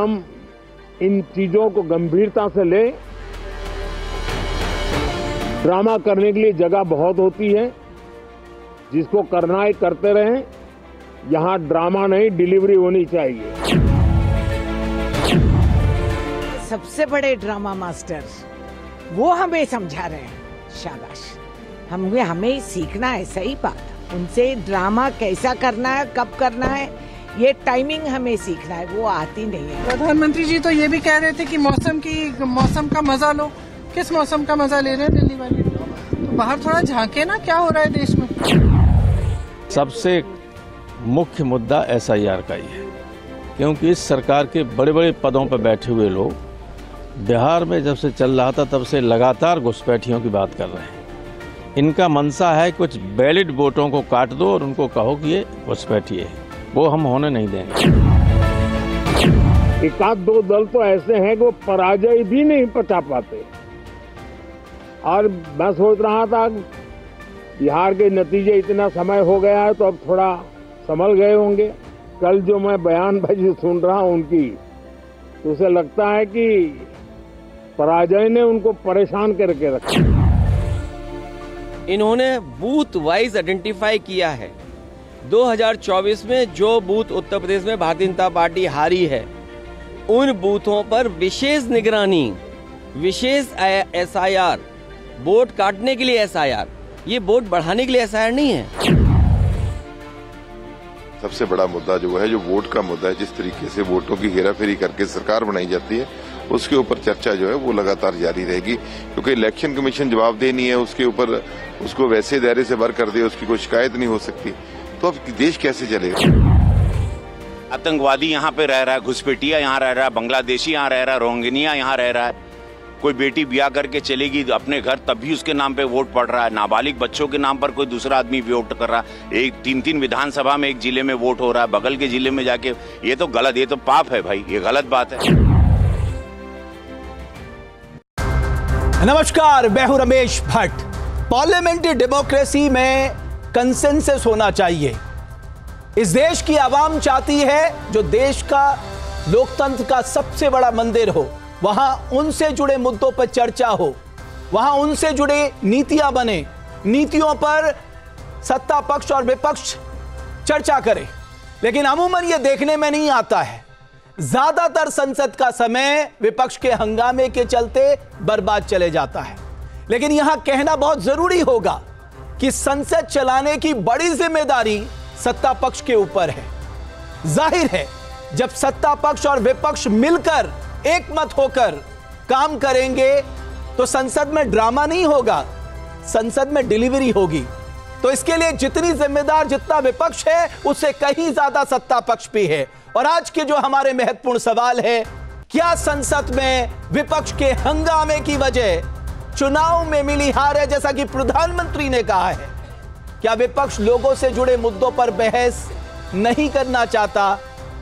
हम इन चीजों को गंभीरता से लें। ड्रामा करने के लिए जगह बहुत होती है, जिसको करना है करते रहें। यहां ड्रामा नहीं, डिलीवरी होनी चाहिए। सबसे बड़े ड्रामा मास्टर वो हमें समझा रहे हैं, शाबाश। हमें सीखना है, सही बात। उनसे ड्रामा कैसा करना है, कब करना है, ये टाइमिंग हमें सीखना है, वो आती नहीं है। प्रधानमंत्री जी तो ये भी कह रहे थे कि मौसम का मजा लो। किस मौसम का मजा ले रहे हैं दिल्ली वाले? तो बाहर थोड़ा झांके ना, क्या हो रहा है देश में। सबसे मुख्य मुद्दा SIR का ही है, क्योंकि इस सरकार के बड़े बड़े पदों पर बैठे हुए लोग बिहार में जब से चल रहा था तब से लगातार घुसपैठियों की बात कर रहे हैं। इनका मनसा है कुछ वैलिड वोटों को काट दो और उनको कहो कि ये घुसपैठी है, वो हम होने नहीं देंगे। एक आध दो दल तो ऐसे हैं कि वो पराजय भी नहीं पचा पाते। और मैं सोच रहा था बिहार के नतीजे इतना समय हो गया है तो अब थोड़ा संभल गए होंगे। कल जो मैं बयानबाजी सुन रहा हूं उनकी, तो उसे लगता है कि पराजय ने उनको परेशान करके रखा। इन्होंने बूथ वाइज आइडेंटिफाई किया है। 2024 में जो बूथ उत्तर प्रदेश में भारतीय जनता पार्टी हारी है, उन बूथों पर विशेष निगरानी, विशेष SIR, वोट काटने के लिए SIR, ये वोट बढ़ाने के लिए SIR नहीं है। सबसे बड़ा मुद्दा जो है, जो वोट का मुद्दा है, जिस तरीके से वोटों की हेराफेरी करके सरकार बनाई जाती है, उसके ऊपर चर्चा जो है वो लगातार जारी रहेगी। क्योंकि इलेक्शन कमीशन जवाबदेह नहीं है, उसके ऊपर उसको वैसे दायरे से बाहर कर दे, उसकी कोई शिकायत नहीं हो सकती, तो अब देश कैसे चलेगा? आतंकवादी यहाँ पे रह रहा है, घुसपैठिया यहाँ रह रहा है, बांग्लादेशी यहाँ रह रहा है, रोहिंग्या यहाँ रह रहा है। कोई बेटी ब्याह करके चलेगी अपने घर, तब भी उसके नाम पे वोट पड़ रहा है। नाबालिग बच्चों के नाम पर कोई दूसरा आदमी वोट कर रहा है। एक 3-3 विधानसभा में एक जिले में वोट हो रहा है, बगल के जिले में जाके। ये तो गलत, ये तो पाप है भाई, ये गलत बात है। नमस्कार, मैं हूं रमेश भट्ट। पार्लियामेंट्री डेमोक्रेसी में कंसेंसस होना चाहिए। इस देश की आवाम चाहती है जो देश का लोकतंत्र का सबसे बड़ा मंदिर हो, वहां उनसे जुड़े मुद्दों पर चर्चा हो, वहां उनसे जुड़े नीतियां बने, नीतियों पर सत्ता पक्ष और विपक्ष चर्चा करे। लेकिन अमूमन यह देखने में नहीं आता है। ज्यादातर संसद का समय विपक्ष के हंगामे के चलते बर्बाद चले जाता है। लेकिन यहां कहना बहुत जरूरी होगा कि संसद चलाने की बड़ी जिम्मेदारी सत्ता पक्ष के ऊपर है। जाहिर है, जब सत्ता पक्ष और विपक्ष मिलकर एक मत होकर काम करेंगे तो संसद में ड्रामा नहीं होगा, संसद में डिलीवरी होगी। तो इसके लिए जितनी जिम्मेदार जितना विपक्ष है, उससे कहीं ज्यादा सत्ता पक्ष भी है। और आज के जो हमारे महत्वपूर्ण सवाल है, क्या संसद में विपक्ष के हंगामे की वजह चुनाव में मिली हार है, जैसा कि प्रधानमंत्री ने कहा है? क्या विपक्ष लोगों से जुड़े मुद्दों पर बहस नहीं करना चाहता?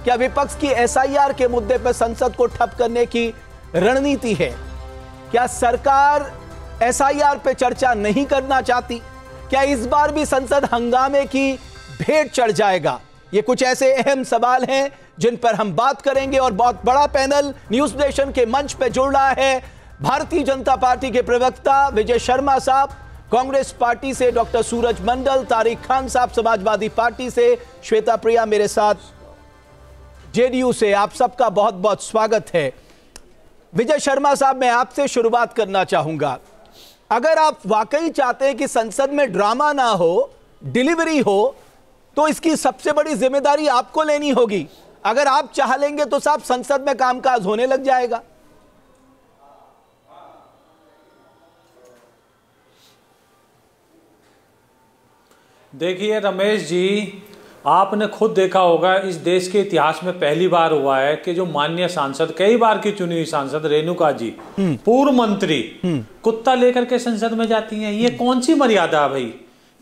क्या विपक्ष की SIR के मुद्दे पर संसद को ठप करने की रणनीति है? क्या सरकार SIR पे चर्चा नहीं करना चाहती? क्या इस बार भी संसद हंगामे की भेंट चढ़ जाएगा? ये कुछ ऐसे अहम सवाल हैं जिन पर हम बात करेंगे। और बहुत बड़ा पैनल न्यूज नेशन के मंच पे जुड़ रहा है। भारतीय जनता पार्टी के प्रवक्ता विजय शर्मा साहब, कांग्रेस पार्टी से डॉक्टर सूरज मंडल, तारिक खान साहब समाजवादी पार्टी से, श्वेता प्रिया मेरे साथ JDU से। आप सबका बहुत बहुत स्वागत है। विजय शर्मा साहब, मैं आपसे शुरुआत करना चाहूंगा। अगर आप वाकई चाहते हैं कि संसद में ड्रामा ना हो, डिलीवरी हो, तो इसकी सबसे बड़ी जिम्मेदारी आपको लेनी होगी। अगर आप चाह लेंगे तो साहब संसद में कामकाज होने लग जाएगा। देखिए रमेश जी, आपने खुद देखा होगा, इस देश के इतिहास में पहली बार हुआ है कि जो माननीय सांसद, कई बार की चुनी हुई सांसद रेणुका जी, पूर्व मंत्री, कुत्ता लेकर के संसद में जाती हैं। ये कौन सी मर्यादा है भाई?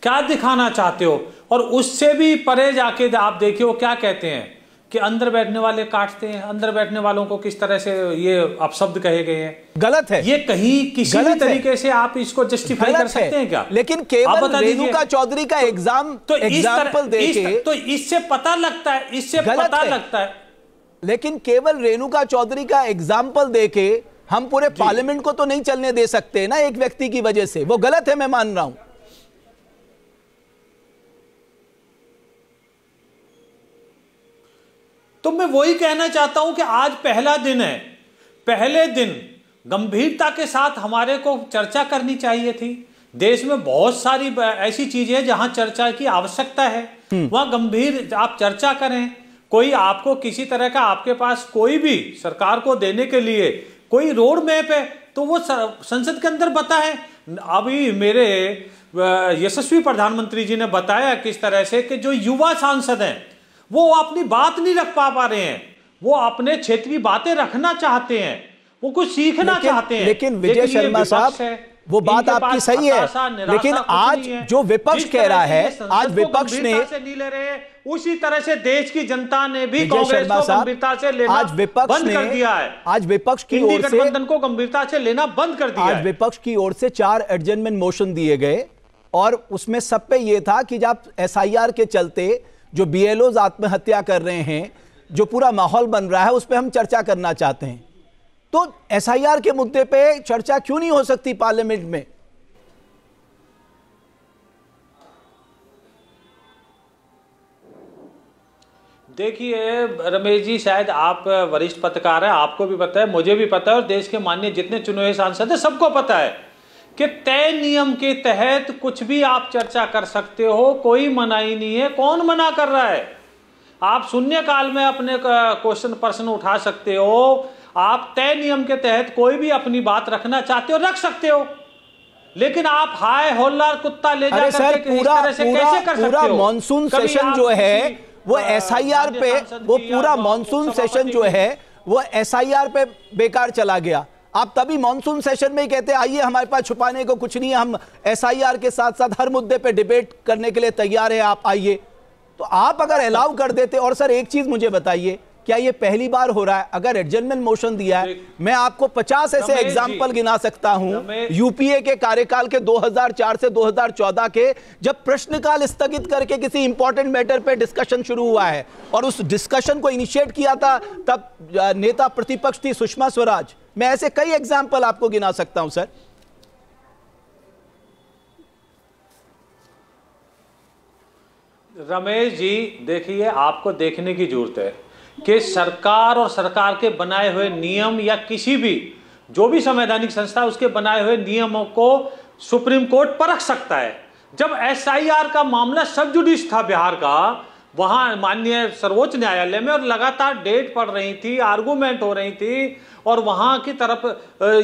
क्या दिखाना चाहते हो? और उससे भी परे जाके आप देखिए वो क्या कहते हैं कि अंदर बैठने वाले काटते हैं। अंदर बैठने वालों को किस तरह से ये अपशब्द कहे गए हैं, गलत है। ये कहीं किसी भी तरीके से आप इसको जस्टिफाई कर सकते हैं क्या? लेकिन केवल रेणुका चौधरी का एग्जाम्पल देके तो इससे पता लगता है, इससे पता लगता है लेकिन केवल रेणुका चौधरी का एग्जाम्पल देके हम पूरे पार्लियामेंट को तो नहीं चलने दे सकते ना, एक व्यक्ति की वजह से। वो गलत है, मैं मान रहा हूं। तो मैं वही कहना चाहता हूं कि आज पहला दिन है, पहले दिन गंभीरता के साथ हमारे को चर्चा करनी चाहिए थी। देश में बहुत सारी ऐसी चीजें हैं जहां चर्चा की आवश्यकता है, वहां गंभीर आप चर्चा करें। कोई आपको किसी तरह का, आपके पास कोई भी सरकार को देने के लिए कोई रोड मैप है तो वो संसद के अंदर बताएं। अभी मेरे यशस्वी प्रधानमंत्री जी ने बताया किस तरह से कि जो युवा सांसद हैं वो अपनी बात नहीं रख पा रहे हैं, वो अपने क्षेत्र की बातें रखना चाहते हैं, वो कुछ सीखना चाहते हैं। लेकिन विजय शर्मा साहब, वो बात आपकी सही है, लेकिन आज जो विपक्ष कह रहा है, आज विपक्ष ने नहीं ले रहे, उसी तरह से देश की जनता ने भी कांग्रेस को गंभीरता से लेना बंद कर दिया है। आज विपक्ष की ओर से गठबंधन को गंभीरता से लेना बंद कर दिया है। आज विपक्ष की ओर से 4 एडजर्नमेंट मोशन दिए गए और उसमें सब पे यह था कि जब SIR के चलते जो BLOs आत्महत्या कर रहे हैं, जो पूरा माहौल बन रहा है, उस पर हम चर्चा करना चाहते हैं। तो SIR के मुद्दे पे चर्चा क्यों नहीं हो सकती पार्लियामेंट में? देखिए रमेश जी, शायद आप वरिष्ठ पत्रकार हैं, आपको भी पता है, मुझे भी पता है, और देश के माननीय जितने चुने हुए सांसद हैं सबको पता है कि तय नियम के तहत कुछ भी आप चर्चा कर सकते हो, कोई मनाही नहीं है। कौन मना कर रहा है? आप शून्यकाल में अपने प्रश्न उठा सकते हो, आप तय नियम के तहत कोई भी अपनी बात रखना चाहते हो रख सकते हो, लेकिन आप हाय होल्ला कुत्ता ले जा करके इस तरह से कैसे कर सकते हो? पूरा मॉनसून सेशन जो है वो SIR पे, वो पूरा मॉनसून सेशन जो है वो SIR पे बेकार चला गया। आप तभी मॉनसून सेशन में ही कहते आइए, हमारे पास छुपाने को कुछ नहीं है, हम SIR के साथ साथ हर मुद्दे पे डिबेट करने के लिए तैयार है, आप आइए। तो आप अगर अलाउ कर देते। और सर एक चीज मुझे बताइए, क्या ये पहली बार हो रहा है? अगर एडजर्नमेंट मोशन दिया है, मैं आपको 50 ऐसे एग्जाम्पल गिना सकता हूं UPA के कार्यकाल के 2004 से 2014 के, जब प्रश्नकाल स्थगित करके किसी इंपॉर्टेंट मैटर पे डिस्कशन शुरू हुआ है, और उस डिस्कशन को इनिशिएट किया था तब नेता प्रतिपक्ष थी सुषमा स्वराज। मैं ऐसे कई एग्जाम्पल आपको गिना सकता हूं सर। रमेश जी देखिए, आपको देखने की जरूरत है कि सरकार और सरकार के बनाए हुए नियम या किसी भी जो भी संवैधानिक संस्था है उसके बनाए हुए नियमों को सुप्रीम कोर्ट परख सकता है। जब SIR का मामला सब जुडिस था बिहार का, वहां माननीय सर्वोच्च न्यायालय में, और लगातार डेट पड़ रही थी, आर्गूमेंट हो रही थी, और वहां की तरफ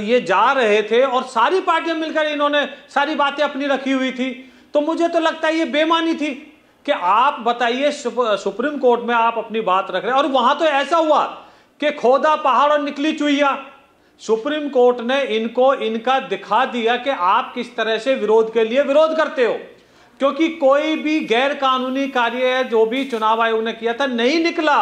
ये जा रहे थे, और सारी पार्टियां मिलकर इन्होंने सारी बातें अपनी रखी हुई थी। तो मुझे तो लगता है ये बेईमानी थी कि आप बताइए सुप्रीम कोर्ट में आप अपनी बात रख रहे हैं, और वहां तो ऐसा हुआ कि खोदा पहाड़ और निकली चुईया। सुप्रीम कोर्ट ने इनको इनका दिखा दिया कि आप किस तरह से विरोध के लिए विरोध करते हो, क्योंकि कोई भी गैर कानूनी कार्य जो भी चुनाव आयोग ने किया था नहीं निकला,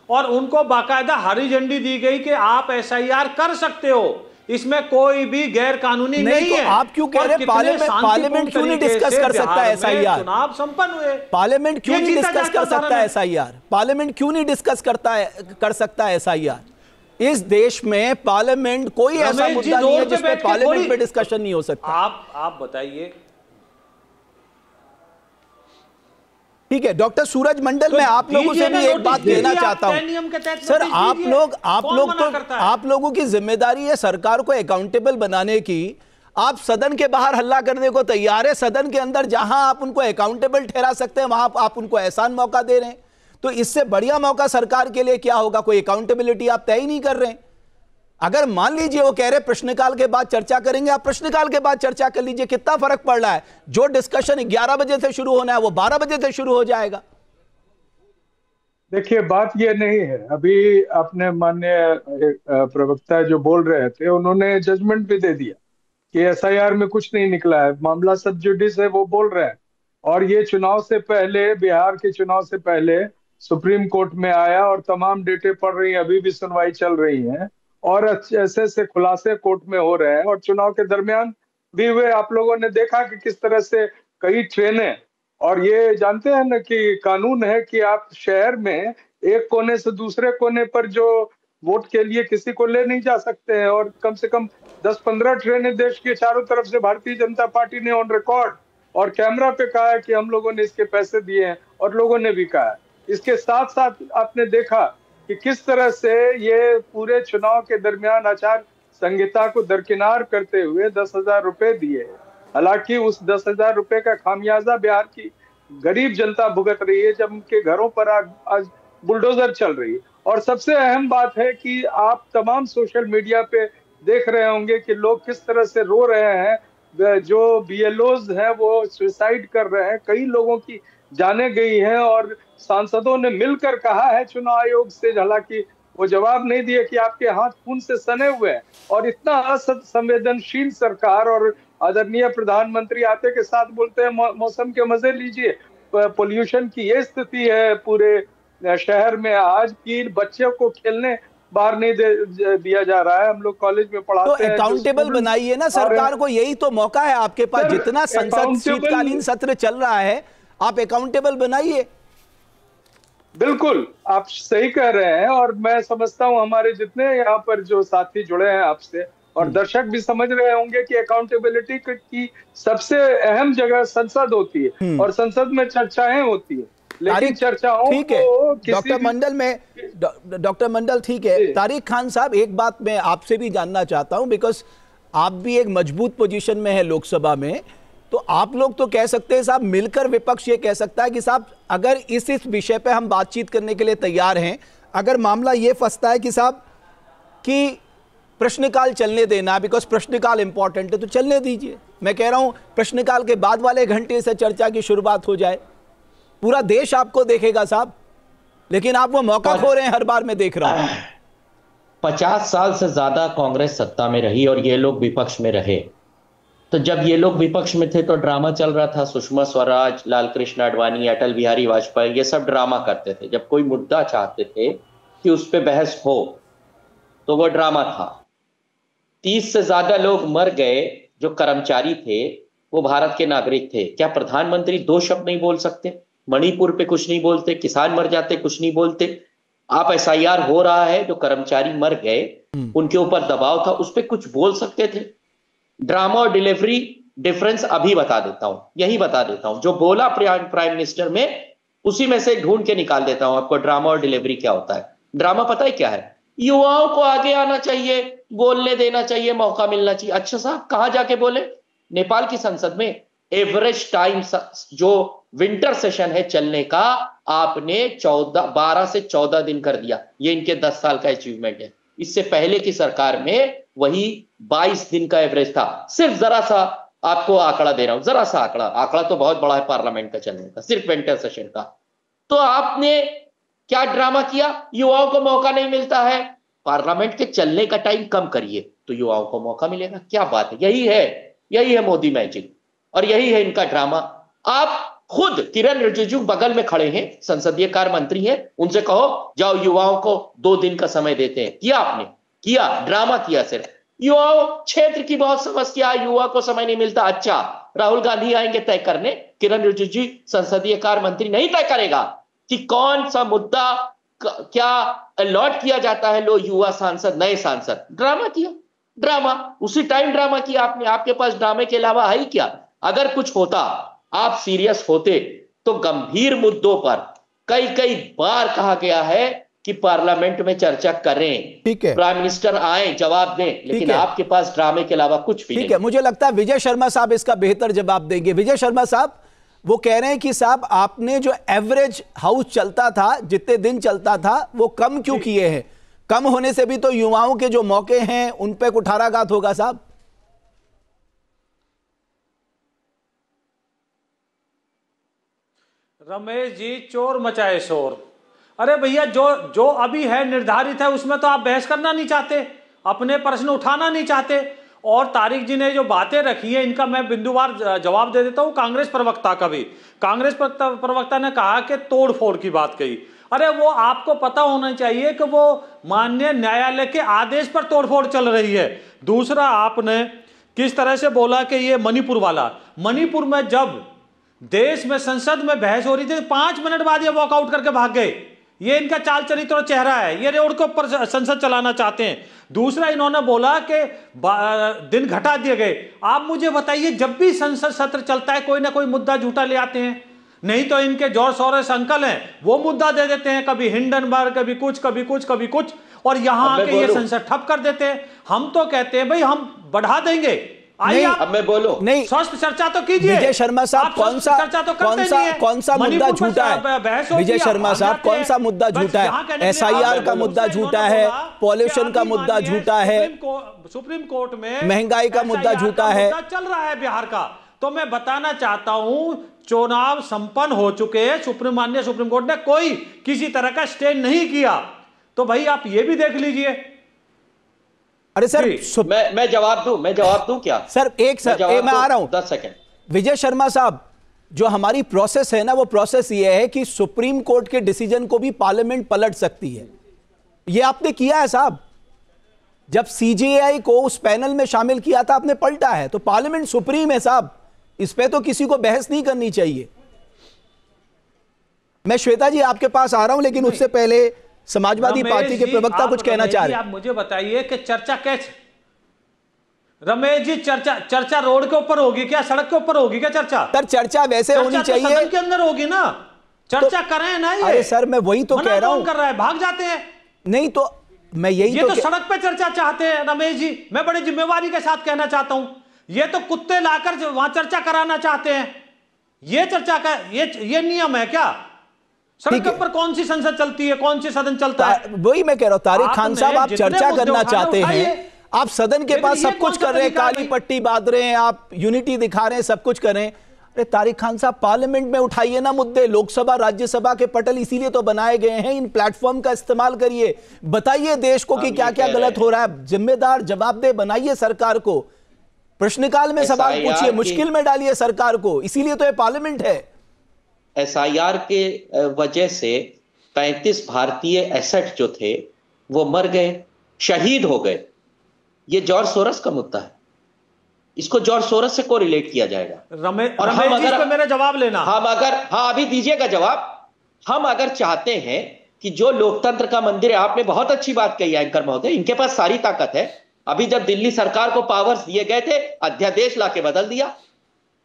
और उनको बाकायदा हरी झंडी दी गई कि आप SIR कर सकते हो, इसमें कोई भी गैर कानूनी नहीं है। आप क्यों कह रहे हैं पार्लियामेंट क्यों नहीं डिस्कस कर सकता SIR? चुनाव संपन्न हुए, पार्लियामेंट क्यों नहीं डिस्कस कर सकता SIR? पार्लियामेंट क्यों नहीं डिस्कस कर सकता SIR? इस देश में पार्लियामेंट कोई ऐसा मुद्दा नहीं है जिसमें पार्लियामेंट में डिस्कशन नहीं हो सकता। आप बताइए। ठीक है डॉक्टर सूरज मंडल, मैं आप लोगों से भी एक बात कहना चाहता हूं सर, आप लोगों की जिम्मेदारी है सरकार को अकाउंटेबल बनाने की। आप सदन के बाहर हल्ला करने को तैयार है, सदन के अंदर जहां आप उनको अकाउंटेबल ठहरा सकते हैं वहां आप उनको एहसान मौका दे रहे हैं। तो इससे बढ़िया मौका सरकार के लिए क्या होगा? कोई अकाउंटेबिलिटी आप तय ही नहीं कर रहे हैं। अगर मान लीजिए वो कह रहे प्रश्नकाल के बाद चर्चा करेंगे, आप प्रश्नकाल के बाद चर्चा कर लीजिए, कितना फर्क पड़ रहा है? जो डिस्कशन 11 बजे से शुरू होना है वो 12 बजे से शुरू हो जाएगा। देखिए बात ये नहीं है, अभी अपने माननीय प्रवक्ता जो बोल रहे थे उन्होंने जजमेंट भी दे दिया कि SIR में कुछ नहीं निकला है, मामला सब जुडिस है, वो बोल रहे हैं। और ये चुनाव से पहले, बिहार के चुनाव से पहले सुप्रीम कोर्ट में आया और तमाम डेटे पड़ रही हैं, अभी भी सुनवाई चल रही है, और ऐसे ऐसे खुलासे कोर्ट में हो रहे हैं, और चुनाव के दरमियान भी हुए। आप लोगों ने देखा कि किस तरह से कई ट्रेनें और ये जानते हैं ना कि कानून है कि आप शहर में एक कोने से दूसरे कोने पर जो वोट के लिए किसी को ले नहीं जा सकते हैं, और कम से कम 10-15 ट्रेनें देश के चारों तरफ से भारतीय जनता पार्टी ने ऑन रिकॉर्ड और कैमरा पे कहा है कि हम लोगों ने इसके पैसे दिए हैं, और लोगों ने भी कहा है। इसके साथ साथ आपने देखा कि किस तरह से ये पूरे चुनाव के दरमियान आचार संहिता को दरकिनार करते हुए 10,000 रुपए दिए। हालांकि उस 10,000 रुपए का खामियाजा बिहार की गरीब जनता भुगत रही है, जब उनके घरों पर आज बुलडोजर चल रही है। और सबसे अहम बात है कि आप तमाम सोशल मीडिया पे देख रहे होंगे कि लोग किस तरह से रो रहे हैं। जो BLOs हैं वो सुसाइड कर रहे हैं, कई लोगों की जाने गई हैं, और सांसदों ने मिलकर कहा है चुनाव आयोग से, हालांकि वो जवाब नहीं दिए कि आपके हाथ खून से सने हुए हैं। और इतना असंवेदनशील सरकार, और आदरणीय प्रधानमंत्री आते के साथ बोलते हैं मौसम के मजे लीजिए। पोल्यूशन की ये स्थिति है पूरे शहर में आज की, बच्चों को खेलने बाहर नहीं दिया जा रहा है। हम लोग कॉलेज में पढ़ाते हैं। तो अकाउंटेबल बनाइए ना सरकार को, यही तो मौका है आपके पास। जितना संसद शीतकालीन सत्र चल रहा है, आप अकाउंटेबल बनाइए। बिल्कुल, आप सही कह रहे हैं, और मैं समझता हूं हमारे जितने यहाँ पर जो साथी जुड़े हैं आपसे, और दर्शक भी समझ रहे होंगे कि अकाउंटेबिलिटी की सबसे अहम जगह संसद होती है, और संसद में चर्चाएं होती है। लेकिन चर्चाओं ठीक है डॉक्टर मंडल, ठीक है। तारिक खान साहब, एक बात मैं आपसे भी जानना चाहता हूं, बिकॉज आप भी एक मजबूत पोजीशन में है लोकसभा में, तो आप लोग तो कह सकते हैं साहब, मिलकर विपक्ष ये कह सकता है कि साहब अगर इस विषय पे हम बातचीत करने के लिए तैयार हैं, अगर मामला ये फंसता है कि साहब कि प्रश्नकाल चलने देना, बिकॉज प्रश्नकाल इंपॉर्टेंट है, तो चलने दीजिए। मैं कह रहा हूं प्रश्नकाल के बाद वाले घंटे से चर्चा की शुरुआत हो जाए। पूरा देश आपको देखेगा साहब, लेकिन आप वो मौका खो रहे हैं हर बार। मैं देख रहा हूं 50 साल से ज्यादा कांग्रेस सत्ता में रही और ये लोग विपक्ष में रहे। तो जब ये लोग विपक्ष में थे तो ड्रामा चल रहा था। सुषमा स्वराज, लाल कृष्ण आडवाणी, अटल बिहारी वाजपेयी, ये सब ड्रामा करते थे। जब कोई मुद्दा चाहते थे कि उस पर बहस हो तो वो ड्रामा था। 30 से ज्यादा लोग मर गए जो कर्मचारी थे, वो भारत के नागरिक थे। क्या प्रधानमंत्री 2 शब्द नहीं बोल सकते? मणिपुर पे कुछ नहीं बोलते, किसान मर जाते कुछ नहीं बोलते। आप SIR हो रहा है, जो कर्मचारी मर गए उनके ऊपर दबाव था, उस पर कुछ बोल सकते थे? ड्रामा और डिलीवरी डिफरेंस अभी बता देता हूं, यही बता देता हूं। जो बोला प्राइम मिनिस्टर में, उसी में से ढूंढ के निकाल देता हूं आपको ड्रामा और डिलीवरी क्या होता है। ड्रामा पता है क्या है? युवाओं को आगे आना चाहिए, बोलने देना चाहिए, मौका मिलना चाहिए। अच्छा साहब, कहां जाके बोले? नेपाल की संसद में। एवरेज टाइम जो विंटर सेशन है चलने का, आपने 12 से 14 दिन कर दिया। ये इनके 10 साल का अचीवमेंट है। इससे पहले की सरकार में वही 22 दिन का एवरेज था। सिर्फ जरा सा आपको आंकड़ा दे रहा हूं, जरा सा आंकड़ा तो बहुत बड़ा है पार्लियामेंट का चलने का, सिर्फ विंटर सेशन का। तो आपने क्या ड्रामा किया? युवाओं को मौका नहीं मिलता है, पार्लियामेंट के चलने का टाइम कम करिए तो युवाओं को मौका मिलेगा। क्या बात है? यही है मोदी मैजिक, और यही है इनका ड्रामा। आप खुद किरण रिजिजू बगल में खड़े हैं, संसदीय कार्य मंत्री हैं, उनसे कहो जाओ युवाओं को 2 दिन का समय देते हैं। किया आपने? किया? ड्रामा किया सिर्फ। युवाओं क्षेत्र की बहुत समस्या, युवा को समय नहीं मिलता। अच्छा, राहुल गांधी आएंगे तय करने, किरण रिजिजू संसदीय कार्य मंत्री नहीं तय करेगा कि कौन सा मुद्दा क्या अलॉट किया जाता है लो युवा सांसद, नए सांसद। ड्रामा किया, ड्रामा उसी टाइम ड्रामा किया आपने। आपके पास ड्रामे के अलावा है ही क्या? अगर कुछ होता, आप सीरियस होते, तो गंभीर मुद्दों पर कई बार कहा गया है कि पार्लियामेंट में चर्चा करें, ठीक है, प्राइम मिनिस्टर आए जवाब दें, लेकिन आपके पास ड्रामे के अलावा कुछ भी नहीं। ठीक है, मुझे लगता है विजय शर्मा साहब इसका बेहतर जवाब देंगे। विजय शर्मा साहब, वो कह रहे हैं कि साहब आपने जो एवरेज हाउस चलता था, जितने दिन चलता था, वो कम क्यों किए हैं? कम होने से भी तो युवाओं के जो मौके हैं उन पे कुठाराघात होगा साहब। रमेश जी, चोर मचाए शोर। अरे भैया, जो अभी है निर्धारित है उसमें तो आप बहस करना नहीं चाहते, अपने प्रश्न उठाना नहीं चाहते। और तारिक जी ने जो बातें रखी है इनका मैं बिंदुवार जवाब दे देता हूं। कांग्रेस प्रवक्ता का भी, कांग्रेस प्रवक्ता ने कहा कि तोड़फोड़ की बात कही। अरे वो आपको पता होना चाहिए कि वो माननीय न्यायालय के आदेश पर तोड़फोड़ चल रही है। दूसरा, आपने किस तरह से बोला कि ये मणिपुर वाला, मणिपुर में जब देश में संसद में बहस हो रही थी, 5 मिनट बाद ये वॉकआउट करके भाग गए। ये इनका चाल चरित्र और चेहरा है, ये रोड के ऊपर संसद चलाना चाहते हैं। दूसरा, इन्होंने बोला कि दिन घटा दिए गए। आप मुझे बताइए, जब भी संसद सत्र चलता है कोई ना कोई मुद्दा झूठा ले आते हैं, नहीं तो इनके जॉर्ज सोरोस अंकल हैं, वो मुद्दा दे देते हैं, कभी हिंडनबर्ग, कभी कुछ कभी कुछ कभी कुछ, और यहां आके ये संसद ठप कर देते हैं। हम तो कहते हैं भाई हम बढ़ा देंगे। अब मैं बोलूं, नहीं स्वस्थ चर्चा तो कीजिए। विजय शर्मा साहब, कौन सा मुद्दा झूठा है? विजय शर्मा साहब, कौन सा मुद्दा झूठा है? SIR का मुद्दा झूठा है, पॉल्यूशन का मुद्दा झूठा है, सुप्रीम कोर्ट में महंगाई का मुद्दा झूठा है, चल रहा है बिहार का। तो मैं बताना चाहता हूं, चुनाव संपन्न हो चुके हैं, माननीय सुप्रीम कोर्ट ने कोई किसी तरह का स्टे नहीं किया। तो भाई आप ये भी देख लीजिए। अरे सर, मैं जवाब दूं क्या सर? मैं आ रहा हूं, 10 सेकंड। विजय शर्मा साहब, जो हमारी प्रोसेस है ना, वो प्रोसेस ये है कि सुप्रीम कोर्ट के डिसीजन को भी पार्लियामेंट पलट सकती है। ये आपने किया है साहब, जब CJI को उस पैनल में शामिल किया था आपने पलटा है। तो पार्लियामेंट सुप्रीम है साहब, इस पे तो किसी को बहस नहीं करनी चाहिए। मैं श्वेता जी आपके पास आ रहा हूं, लेकिन उससे पहले समाजवादी पार्टी के प्रवक्ता कुछ कहना चाह रहे हैं। आप मुझे बताइए कि चर्चा कैसे, रमेश जी, चर्चा रोड के ऊपर होगी क्या, सड़क के ऊपर होगी क्या चर्चा? सर चर्चा वैसे होनी चाहिए, सदन के अंदर होगी ना, चर्चा करें ना। ये अरे सर, मैं वही तो कह रहा हूं। कर रहा है, भाग जाते हैं। नहीं तो मैं यही तो सड़क पे चर्चा चाहते हैं रमेश जी। मैं बड़ी जिम्मेवारी के साथ कहना चाहता हूं, ये तो कुत्ते लाकर वहां चर्चा कराना चाहते हैं। ये चर्चा का ये नियम है क्या? सड़क के ऊपर कौन सी संसद चलती है, कौन सी सदन चलता है? वही मैं कह रहा हूं तारिक खान साहब, आप चर्चा करना चाहते हैं, आप सदन के पास सब कुछ कर रहे हैं, काली पट्टी बांध रहे हैं, आप यूनिटी दिखा रहे हैं, सब कुछ कर रहे हैं। अरे तारिक खान साहब, पार्लियामेंट में उठाइए ना मुद्दे। लोकसभा राज्यसभा के पटल इसीलिए तो बनाए गए हैं, इन प्लेटफॉर्म का इस्तेमाल करिए, बताइए देश को कि क्या क्या गलत हो रहा है, जिम्मेदार जवाबदेह बनाइए सरकार को, प्रश्नकाल में सवाल पूछिए, मुश्किल में डालिए सरकार को, इसीलिए तो ये पार्लियामेंट है। SIR के वजह से 35 भारतीय एसेट जो थे वो मर गए, शहीद हो गए। ये जॉर्ज सोरोस का मुद्दा है, इसको जॉर्ज सोरोस से को रिलेट किया जाएगा। रमेश जी पे मेरा जवाब लेना। अभी दीजिएगा जवाब। हम अगर चाहते हैं कि जो लोकतंत्र का मंदिर है, आपने बहुत अच्छी बात कही है एंकर महोदय, इनके पास सारी ताकत है। अभी जब दिल्ली सरकार को पावर्स दिए गए थे, अध्यादेश लाके बदल दिया।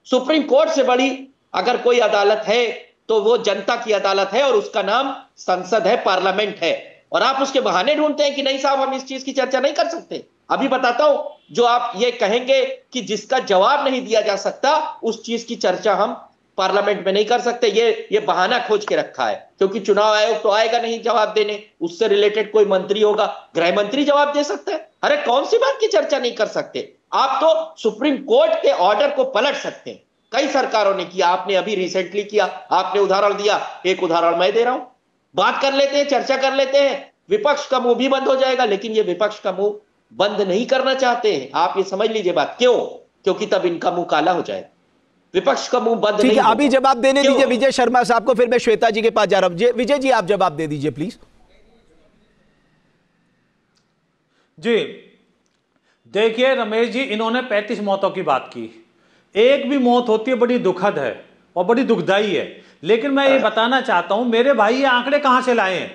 सुप्रीम कोर्ट से बड़ी अगर कोई अदालत है तो वो जनता की अदालत है और उसका नाम संसद है, पार्लियामेंट है। और आप उसके बहाने ढूंढते हैं कि नहीं साहब हम इस चीज की चर्चा नहीं कर सकते। अभी बताता हूं, जो आप ये कहेंगे कि जिसका जवाब नहीं दिया जा सकता उस चीज की चर्चा हम पार्लियामेंट में नहीं कर सकते, ये बहाना खोज के रखा है, क्योंकि चुनाव आयोग तो आएगा नहीं जवाब देने, उससे रिलेटेड कोई मंत्री होगा, गृह मंत्री जवाब दे सकता है। अरे कौन सी बात की चर्चा नहीं कर सकते? आप तो सुप्रीम कोर्ट के ऑर्डर को पलट सकते हैं। कई सरकारों ने किया, आपने अभी रिसेंटली किया, आपने उदाहरण दिया, एक उदाहरण मैं दे रहा हूं। बात कर लेते हैं, चर्चा कर लेते हैं, विपक्ष का मुंह भी बंद हो जाएगा। लेकिन ये विपक्ष का मुंह बंद नहीं करना चाहते हैं, आप ये समझ लीजिए बात। क्यों? क्योंकि तब इनका मुंह काला हो जाएगा। विपक्ष का मुंह बंद नहीं। अभी जवाब देने दीजिए विजय शर्मा साहब को, फिर मैं श्वेता जी के पास जा रहा हूं। विजय जी आप जवाब दे दीजिए प्लीज। जी देखिए रमेश जी, इन्होंने 35 मौतों की बात की। एक भी मौत होती है बड़ी दुखद है और बड़ी दुखदाई है। लेकिन मैं ये बताना चाहता हूं, मेरे भाई ये आंकड़े कहां से लाए हैं?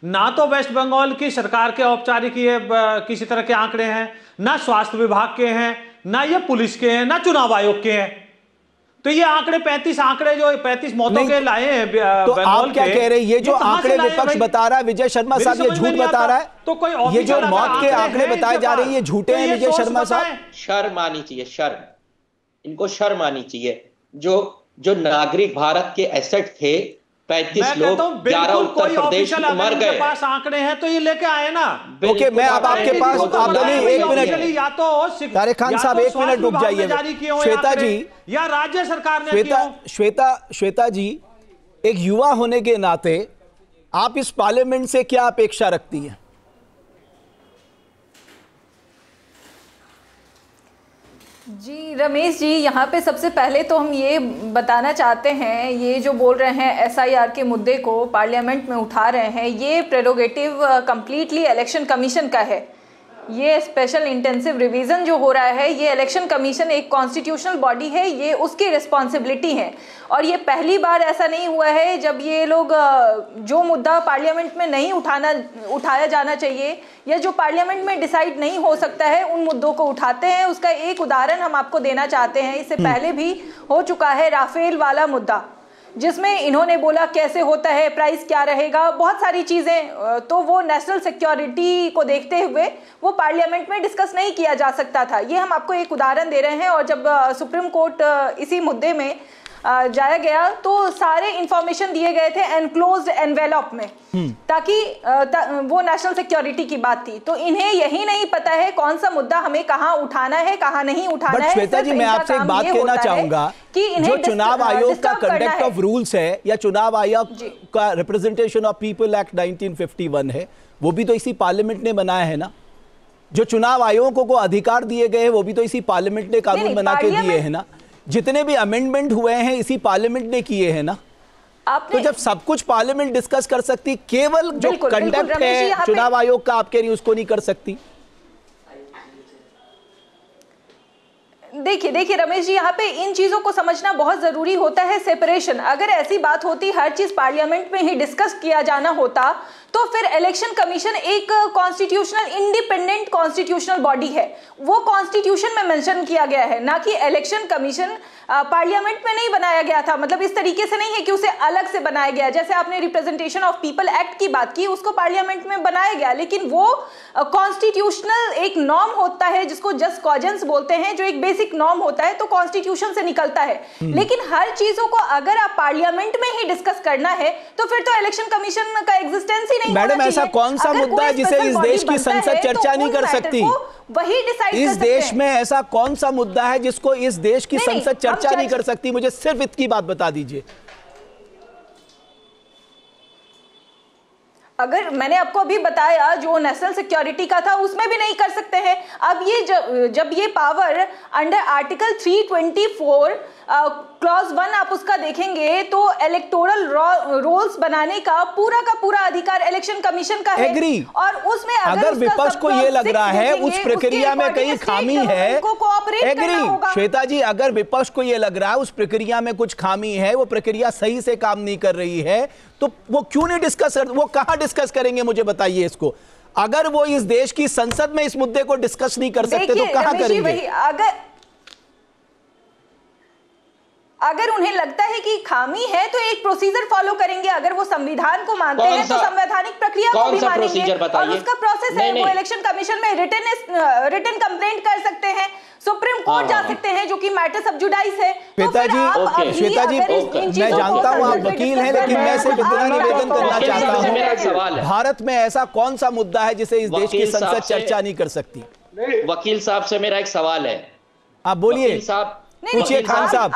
ना तो वेस्ट बंगाल की सरकार के औपचारिक ये किसी तरह के आंकड़े हैं, ना स्वास्थ्य विभाग के हैं, ना ये पुलिस के हैं, ना चुनाव आयोग के हैं। तो ये आंकड़े 35 आंकड़े जो 35 मौतों के लाए हैं तो आप क्या कह रहे हैं? ये जो आंकड़े विपक्ष बता रहा है विजय शर्मा साहब, ये झूठ बता रहा है। तो कोई ये जो मौत के आंकड़े बताए जा रहे हैं ये झूठे हैं विजय शर्मा साहब। शर्म आनी चाहिए, शर्म, इनको शर्म आनी चाहिए। जो नागरिक भारत के एसेट थे 35 लोग, 11 उत्तर प्रदेश में मर गए। पास आंकड़े हैं तो ये लेके आए ना। ओके, मैं अब आपके पास, आप दोनों एक मिनट, या तो तारिक खान साहब एक मिनट रुक जाइए। श्वेता जी या राज्य सरकार ने श्वेता जी, एक युवा होने के नाते आप इस पार्लियामेंट से क्या अपेक्षा रखती हैं? जी रमेश जी, यहाँ पे सबसे पहले तो हम ये बताना चाहते हैं, ये जो बोल रहे हैं SIR के मुद्दे को पार्लियामेंट में उठा रहे हैं, ये प्रेरोगेटिव कंप्लीटली इलेक्शन कमीशन का है। ये स्पेशल इंटेंसिव रिवीजन जो हो रहा है, ये इलेक्शन कमीशन एक कॉन्स्टिट्यूशनल बॉडी है, ये उसकी रिस्पॉन्सिबिलिटी है। और ये पहली बार ऐसा नहीं हुआ है जब ये लोग जो मुद्दा पार्लियामेंट में नहीं उठाया जाना चाहिए या जो पार्लियामेंट में डिसाइड नहीं हो सकता है, उन मुद्दों को उठाते हैं। उसका एक उदाहरण हम आपको देना चाहते हैं। इससे पहले भी हो चुका है राफेल वाला मुद्दा, जिसमें इन्होंने बोला कैसे होता है, प्राइस क्या रहेगा, बहुत सारी चीजें। तो वो नेशनल सिक्योरिटी को देखते हुए वो पार्लियामेंट में डिस्कस नहीं किया जा सकता था। ये हम आपको एक उदाहरण दे रहे हैं। और जब सुप्रीम कोर्ट इसी मुद्दे में जाया गया तो सारे इंफॉर्मेशन दिए गए थे एनक्लोज्ड एनवेलप में, ताकि वो नेशनल सिक्योरिटी की बात थी। तो इन्हें यही नहीं पता है कौन सा मुद्दा हमें कहाँ उठाना है, कहाँ नहीं उठाना है। श्वेता जी, मैं आपसे एक बात कहना चाहूंगा कि जो चुनाव आयोग का कंडक्ट ऑफ रूल्स है या चुनाव आयोग का रिप्रेजेंटेशन ऑफ पीपल एक्ट 1951 है, वो भी तो इसी पार्लियामेंट ने बनाया है ना। जो चुनाव आयोगों को अधिकार दिए गए वो भी तो इसी पार्लियामेंट ने कानून बना के दिए हैं ना। जितने भी अमेंडमेंट हुए हैं इसी पार्लियामेंट ने किए हैं ना। तो जब सब कुछ पार्लियामेंट डिस्कस कर सकती, केवल जो कंडक्ट है चुनाव आयोग का, आप कह रही उसको नहीं कर सकती? देखिए रमेश जी, यहाँ पे इन चीजों को समझना बहुत जरूरी होता है, सेपरेशन। अगर ऐसी बात होती हर चीज पार्लियामेंट में ही डिस्कस किया जाना होता तो फिर इलेक्शन कमीशन एक कॉन्स्टिट्यूशनल इंडिपेंडेंट कॉन्स्टिट्यूशनल बॉडी है। वो कॉन्स्टिट्यूशन में मेंशन किया गया है, ना कि इलेक्शन कमीशन पार्लियामेंट में नहीं बनाया गया था। मतलब इस तरीके से नहीं है कि उसे अलग से बनाया गया। जैसे आपने रिप्रेजेंटेशन ऑफ पीपल एक्ट की बात की, उसको पार्लियामेंट में बनाया गया, लेकिन वो कॉन्स्टिट्यूशनल एक नॉर्म होता है जिसको जस्ट कॉजेंस बोलते हैं, जो एक बेसिक नॉर्म होता है, तो कॉन्स्टिट्यूशन से निकलता है। लेकिन हर चीजों को अगर आप पार्लियामेंट में ही डिस्कस करना है तो फिर तो इलेक्शन कमीशन का एग्जिस्टेंस ही नहीं। मैडम, ऐसा कौन सा मुद्दा है जिसे इस देश की संसद चर्चा नहीं कर सकती? वही डिसाइड इस देश में ऐसा कौन सा मुद्दा है जिसको इस देश की संसद चर्चा नहीं कर सकती? मुझे सिर्फ इतनी बात बता दीजिए। अगर मैंने आपको अभी बताया जो नेशनल सिक्योरिटी का था उसमें भी नहीं कर सकते हैं। अब ये जब ये पावर अंडर आर्टिकल 324 क्लॉज 1 आप उसका देखेंगे तो इलेक्टोरल रोल्स बनाने का पूरा अधिकार इलेक्शन कमीशन का है। एग्री। और उसमें अगर विपक्ष को ये लग रहा है उस प्रक्रिया में कहीं खामी है, एग्री श्वेता जी, अगर विपक्ष को ये लग रहा है उस प्रक्रिया में कुछ खामी है, वो प्रक्रिया सही से काम नहीं कर रही है, तो वो क्यों नहीं डिस्कस कर, वो कहां डिस्कस करेंगे? मुझे बताइए इसको। अगर वो इस देश की संसद में इस मुद्दे को डिस्कस नहीं कर सकते तो कहां करेंगे? अगर उन्हें लगता है कि खामी है तो एक प्रोसीजर फॉलो करेंगे। अगर वो संविधान को मानते हैं तो संवैधानिक प्रक्रिया को भी मानेंगे और उसका प्रोसेस है। वो इलेक्शन कमीशन में रिटन कंप्लेंट कर सकते हैं, सुप्रीम कोर्ट जा सकते हैं, जो कि मैटर सब जुडाइस है। श्वेता जी, मैं जानता हूं आप वकील हैं, लेकिन मैं सिर्फ इतना निवेदन करना चाहता हूं, भारत में ऐसा कौन सा मुद्दा है जिसे इस देश की संसद चर्चा नहीं कर सकती? वकील साहब से मेरा एक सवाल है। आप बोलिए, पूछिए खान साहब।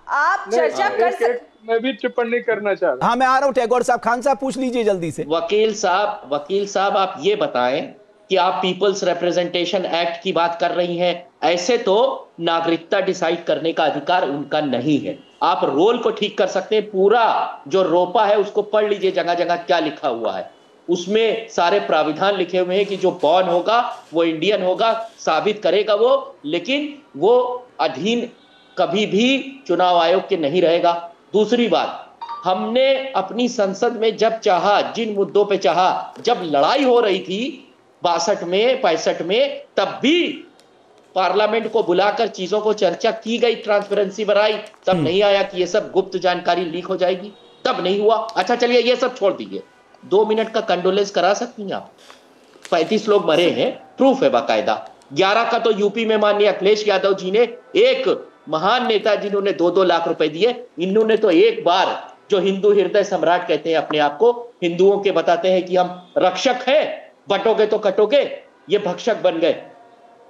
आप चर्चा कर सकते। मैं भी टिप्पणी करना चाह रहा हूं। हाँ, मैं आ रहा हूं टैगोर साहब। खान साहब पूछ लीजिए जल्दी से। वकील साहब आप ये बताएं कि आप पीपल्स रिप्रेजेंटेशन एक्ट की बात कर रही हैं। ऐसे तो नागरिकता डिसाइड करने का अधिकार उनका नहीं है। आप रोल को ठीक कर सकते हैं। पूरा जो रोपा है उसको पढ़ लीजिए, जगह जगह क्या लिखा हुआ है। उसमें सारे प्राविधान लिखे हुए हैं कि जो बॉर्न होगा वो इंडियन होगा, साबित करेगा वो, लेकिन वो अधीन कभी भी चुनाव आयोग के नहीं रहेगा। दूसरी बात, हमने अपनी संसद में जब चाहा, जिन मुद्दों पे चाहा, जब लड़ाई हो रही थी 62 में 65 में, तब भी पार्लियामेंट को बुलाकर चीजों को चर्चा की गई, ट्रांसपेरेंसी बढ़ाई। तब नहीं आया कि ये सब गुप्त जानकारी लीक हो जाएगी, तब नहीं हुआ। अच्छा चलिए ये सब छोड़ दीजिए, 2 मिनट का कंडोलेंस करा सकती हैं आप? 35 लोग मरे हैं, प्रूफ है बाकायदा। 11 का तो यूपी में माननीय अखिलेश यादव जी ने, एक महान नेता जिन्होंने 2-2 लाख रुपए दिए, इन्होंने तो एक बार, जो हिंदू हृदय सम्राट कहते हैं अपने आप को, हिंदुओं के बताते हैं कि हम रक्षक हैं, बटोगे तो कटोगे, ये भक्षक बन गए।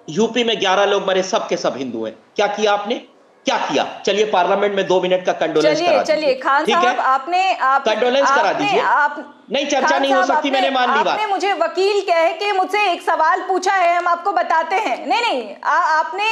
यूपी में 11 लोग मरे, सब के सब हिंदू हैं। क्या किया आपने? क्या किया? चलिए पार्लियामेंट में 2 मिनट का कंडोलेंस करा दीजिए। चलिए खान साहब, आपने कंडोलेंस करा दीजिए। नहीं, चर्चा नहीं हो सकती, मैंने मान ली बात। आपने मुझे वकील कह के मुझसे एक सवाल पूछा है, हम आपको बताते हैं। नहीं, आपने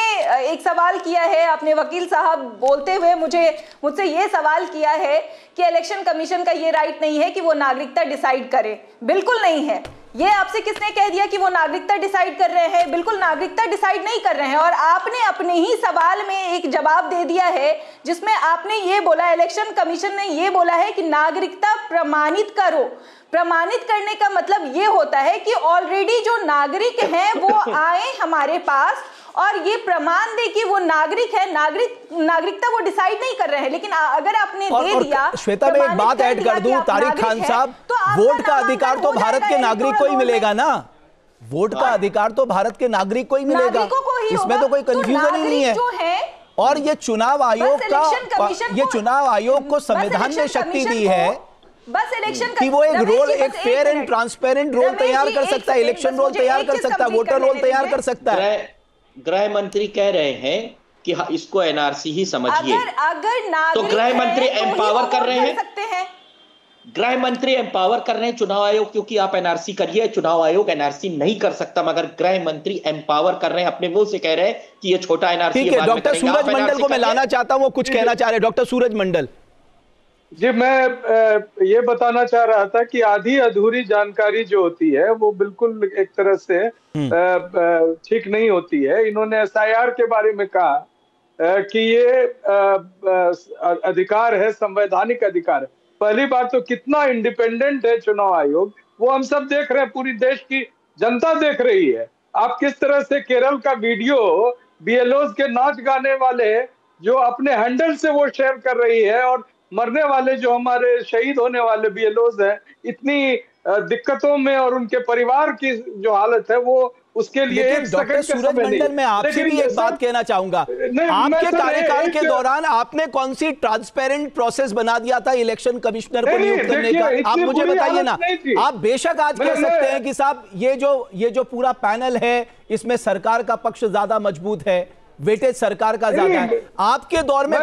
एक सवाल किया है, आपने वकील साहब बोलते हुए मुझसे ये सवाल किया है कि इलेक्शन कमीशन का ये राइट नहीं है कि वो नागरिकता डिसाइड करे। बिल्कुल नहीं है। ये आपसे किसने कह दिया कि वो नागरिकता डिसाइड कर रहे हैं? बिल्कुल नागरिकता डिसाइड नहीं कर रहे हैं। और आपने अपने ही सवाल में एक जवाब दे दिया है जिसमें आपने ये बोला, इलेक्शन कमीशन ने ये बोला है कि नागरिकता प्रमाणित करो। प्रमाणित करने का मतलब ये होता है कि ऑलरेडी जो नागरिक हैं वो आए हमारे पास और ये प्रमाण दे कि वो नागरिक है, नागरिकता वो डिसाइड नहीं कर रहे हैं। लेकिन अगर आपने दे दिया, श्वेता मैं एक बात ऐड कर दूं, तारिक खान साहब, वोट का अधिकार तो भारत के नागरिक को ही मिलेगा ना, वोट का अधिकार तो भारत के नागरिक को ही मिलेगा, इसमें तो कोई कंफ्यूजन ही नहीं है। और ये चुनाव आयोग का, ये चुनाव आयोग को संविधान ने शक्ति दी है बस इलेक्शन कि वो एक रोल, एक फेयर एंड ट्रांसपेरेंट रोल तैयार कर सकता है, इलेक्शन रोल तैयार कर सकता है, वोटर रोल तैयार कर सकता है। गृह मंत्री कह रहे हैं कि इसको एनआरसी ही समझिए, तो गृह मंत्री एम्पावर कर रहे हैं, गृह मंत्री एम्पावर कर रहे हैं चुनाव आयोग, क्योंकि आप एनआरसी करिए, चुनाव आयोग एनआरसी नहीं कर सकता, मगर गृह मंत्री एम्पावर कर रहे हैं, अपने मुंह से कह रहे हैं कि ये छोटा एनआरसी। ठीक है, डॉक्टर सूरज मंडल को मैं लाना चाहता हूं, वो कुछ कहना चाह रहे हैं। डॉक्टर सूरज मंडल जी, मैं ये बताना चाह रहा था कि आधी अधूरी जानकारी जो होती है वो बिल्कुल एक तरह से ठीक नहीं होती है। इन्होंने एसआईआर के बारे में कहा कि ये अधिकार है, संवैधानिक अधिकार है। पहली बात तो कितना इंडिपेंडेंट है चुनाव आयोग, वो हम सब देख रहे हैं, पूरी देश की जनता देख रही है। आप किस तरह से केरल का वीडियो बीएलओज के नाच गाने वाले जो अपने हैंडल से वो शेयर कर रही है, और मरने वाले जो हमारे शहीद होने वाले बीएलओज हैं इतनी दिक्कतों में, और उनके परिवार की जो हालत है वो उसके लिए एक डॉक्टर सूरज मंडल, मैं आपसे भी एक बात कहना चाहूंगा, आपके कार्यकाल के दौरान आपने कौन सी ट्रांसपेरेंट प्रोसेस बना दिया था इलेक्शन कमिश्नर को नियुक्त करने का? आप मुझे बताइए ना। आप बेशक आज कह सकते हैं कि साहब ये जो पूरा पैनल है इसमें सरकार का पक्ष ज्यादा मजबूत है, वेटेज सरकार का ज्यादा है। आपके दौर में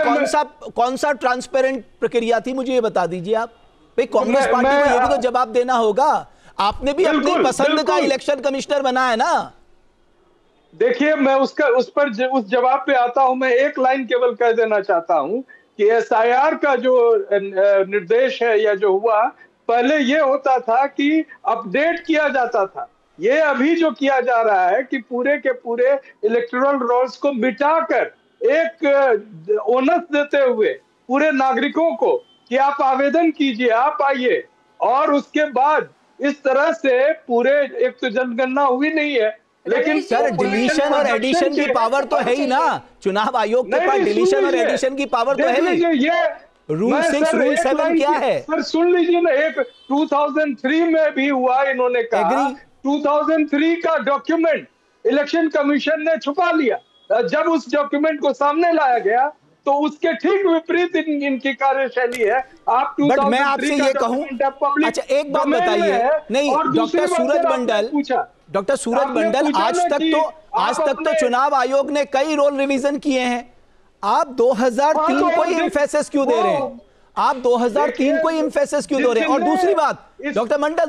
कौन सा ट्रांसपेरेंट प्रक्रिया थी, मुझे ये बता दीजिए आप। भाई कांग्रेस पार्टी को ये भी तो जवाब देना होगा, आपने भी अपनी पसंद का इलेक्शन कमिश्नर बनाया ना। देखिए, मैं उस जवाब पे आता हूं। मैं एक लाइन केवल कह देना चाहता हूं कि एसआईआर का जो निर्देश है या जो हुआ, पहले ये होता था कि अपडेट किया जाता था। ये अभी जो किया जा रहा है कि पूरे के पूरे इलेक्टोरल रोल्स को मिटाकर एक ओनस देते हुए पूरे नागरिकों को कि आप आवेदन कीजिए, आप आइए, और उसके बाद इस तरह से पूरे, एक तो जनगणना हुई नहीं है, लेकिन सर डिलीशन और एडिशन की पावर तो है ही ना, चुनाव आयोग के पास डिलीशन और एडिशन की पावर तो है ही। ये रूल 6 रूल 7 क्या है सर? सुन लीजिए ना, एक 2003 में भी हुआ, इन्होंने कहा 2003 का डॉक्यूमेंट इलेक्शन कमीशन ने छुपा लिया। जब उस डॉक्यूमेंट को सामने लाया गया तो उसके ठीक विपरीत इनकी कार्यशैली है। आप बट मैं आपसे ये कहूं, अच्छा एक बात बताइए, नहीं डॉक्टर सूरज मंडल, आज तक तो चुनाव आयोग ने कई रोल रिवीजन किए हैं, आप 2003 को ही एम्फेसिस क्यों दे रहे हैं? आप 2003 को ही एम्फेसिस क्यों दे रहे हैं? और दूसरी बात डॉक्टर मंडल,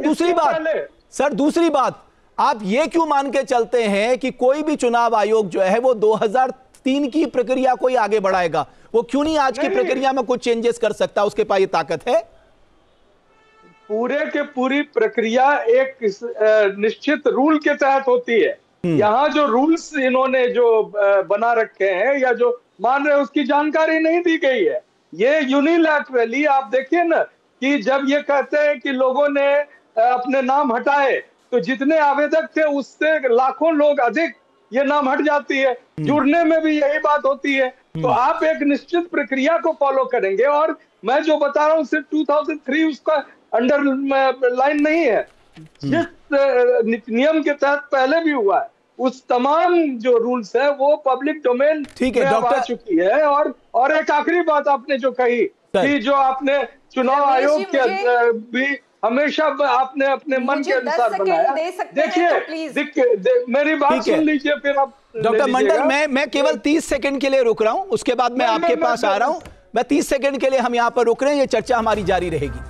दूसरी बात आप ये क्यों मान के चलते हैं कि कोई भी चुनाव आयोग जो है वो 2003 की प्रक्रिया को ही आगे बढ़ाएगा? वो क्यों नहीं आज की प्रक्रिया में कुछ चेंजेस कर सकता? उसके पास ये ताकत है? पूरे के पूरी प्रक्रिया एक निश्चित रूल के तहत होती है। यहाँ जो रूल्स इन्होंने जो बना रखे हैं या जो मान रहे हैं उसकी जानकारी नहीं दी गई है। ये यूनिलैटरली आप देखिए ना कि जब ये कहते हैं कि लोगों ने अपने नाम हटाए तो जितने आवेदक थे उससे लाखों लोग अधिक ये नाम हट जाती है। जुड़ने में भी यही बात होती है। तो आप एक निश्चित प्रक्रिया को फॉलो करेंगे, और मैं जो बता रहा हूँ सिर्फ 2003 उसका अंडरलाइन नहीं है, जिस नियम के तहत पहले भी हुआ है उस तमाम जो रूल्स है वो पब्लिक डोमेन में आ चुकी है। और एक आखिरी बात आपने जो कही कि जो आपने चुनाव आयोग के भी हमेशा आपने अपने मन के अनुसार बनाया। देखिए मेरी बात सुन लीजिए, फिर आप डॉक्टर मंडल, मैं केवल 30 सेकंड के लिए रुक रहा हूं, उसके बाद मैं आपके पास आ रहा हूं। मैं 30 सेकंड के लिए हम यहां पर रुक रहे हैं, ये चर्चा हमारी जारी रहेगी।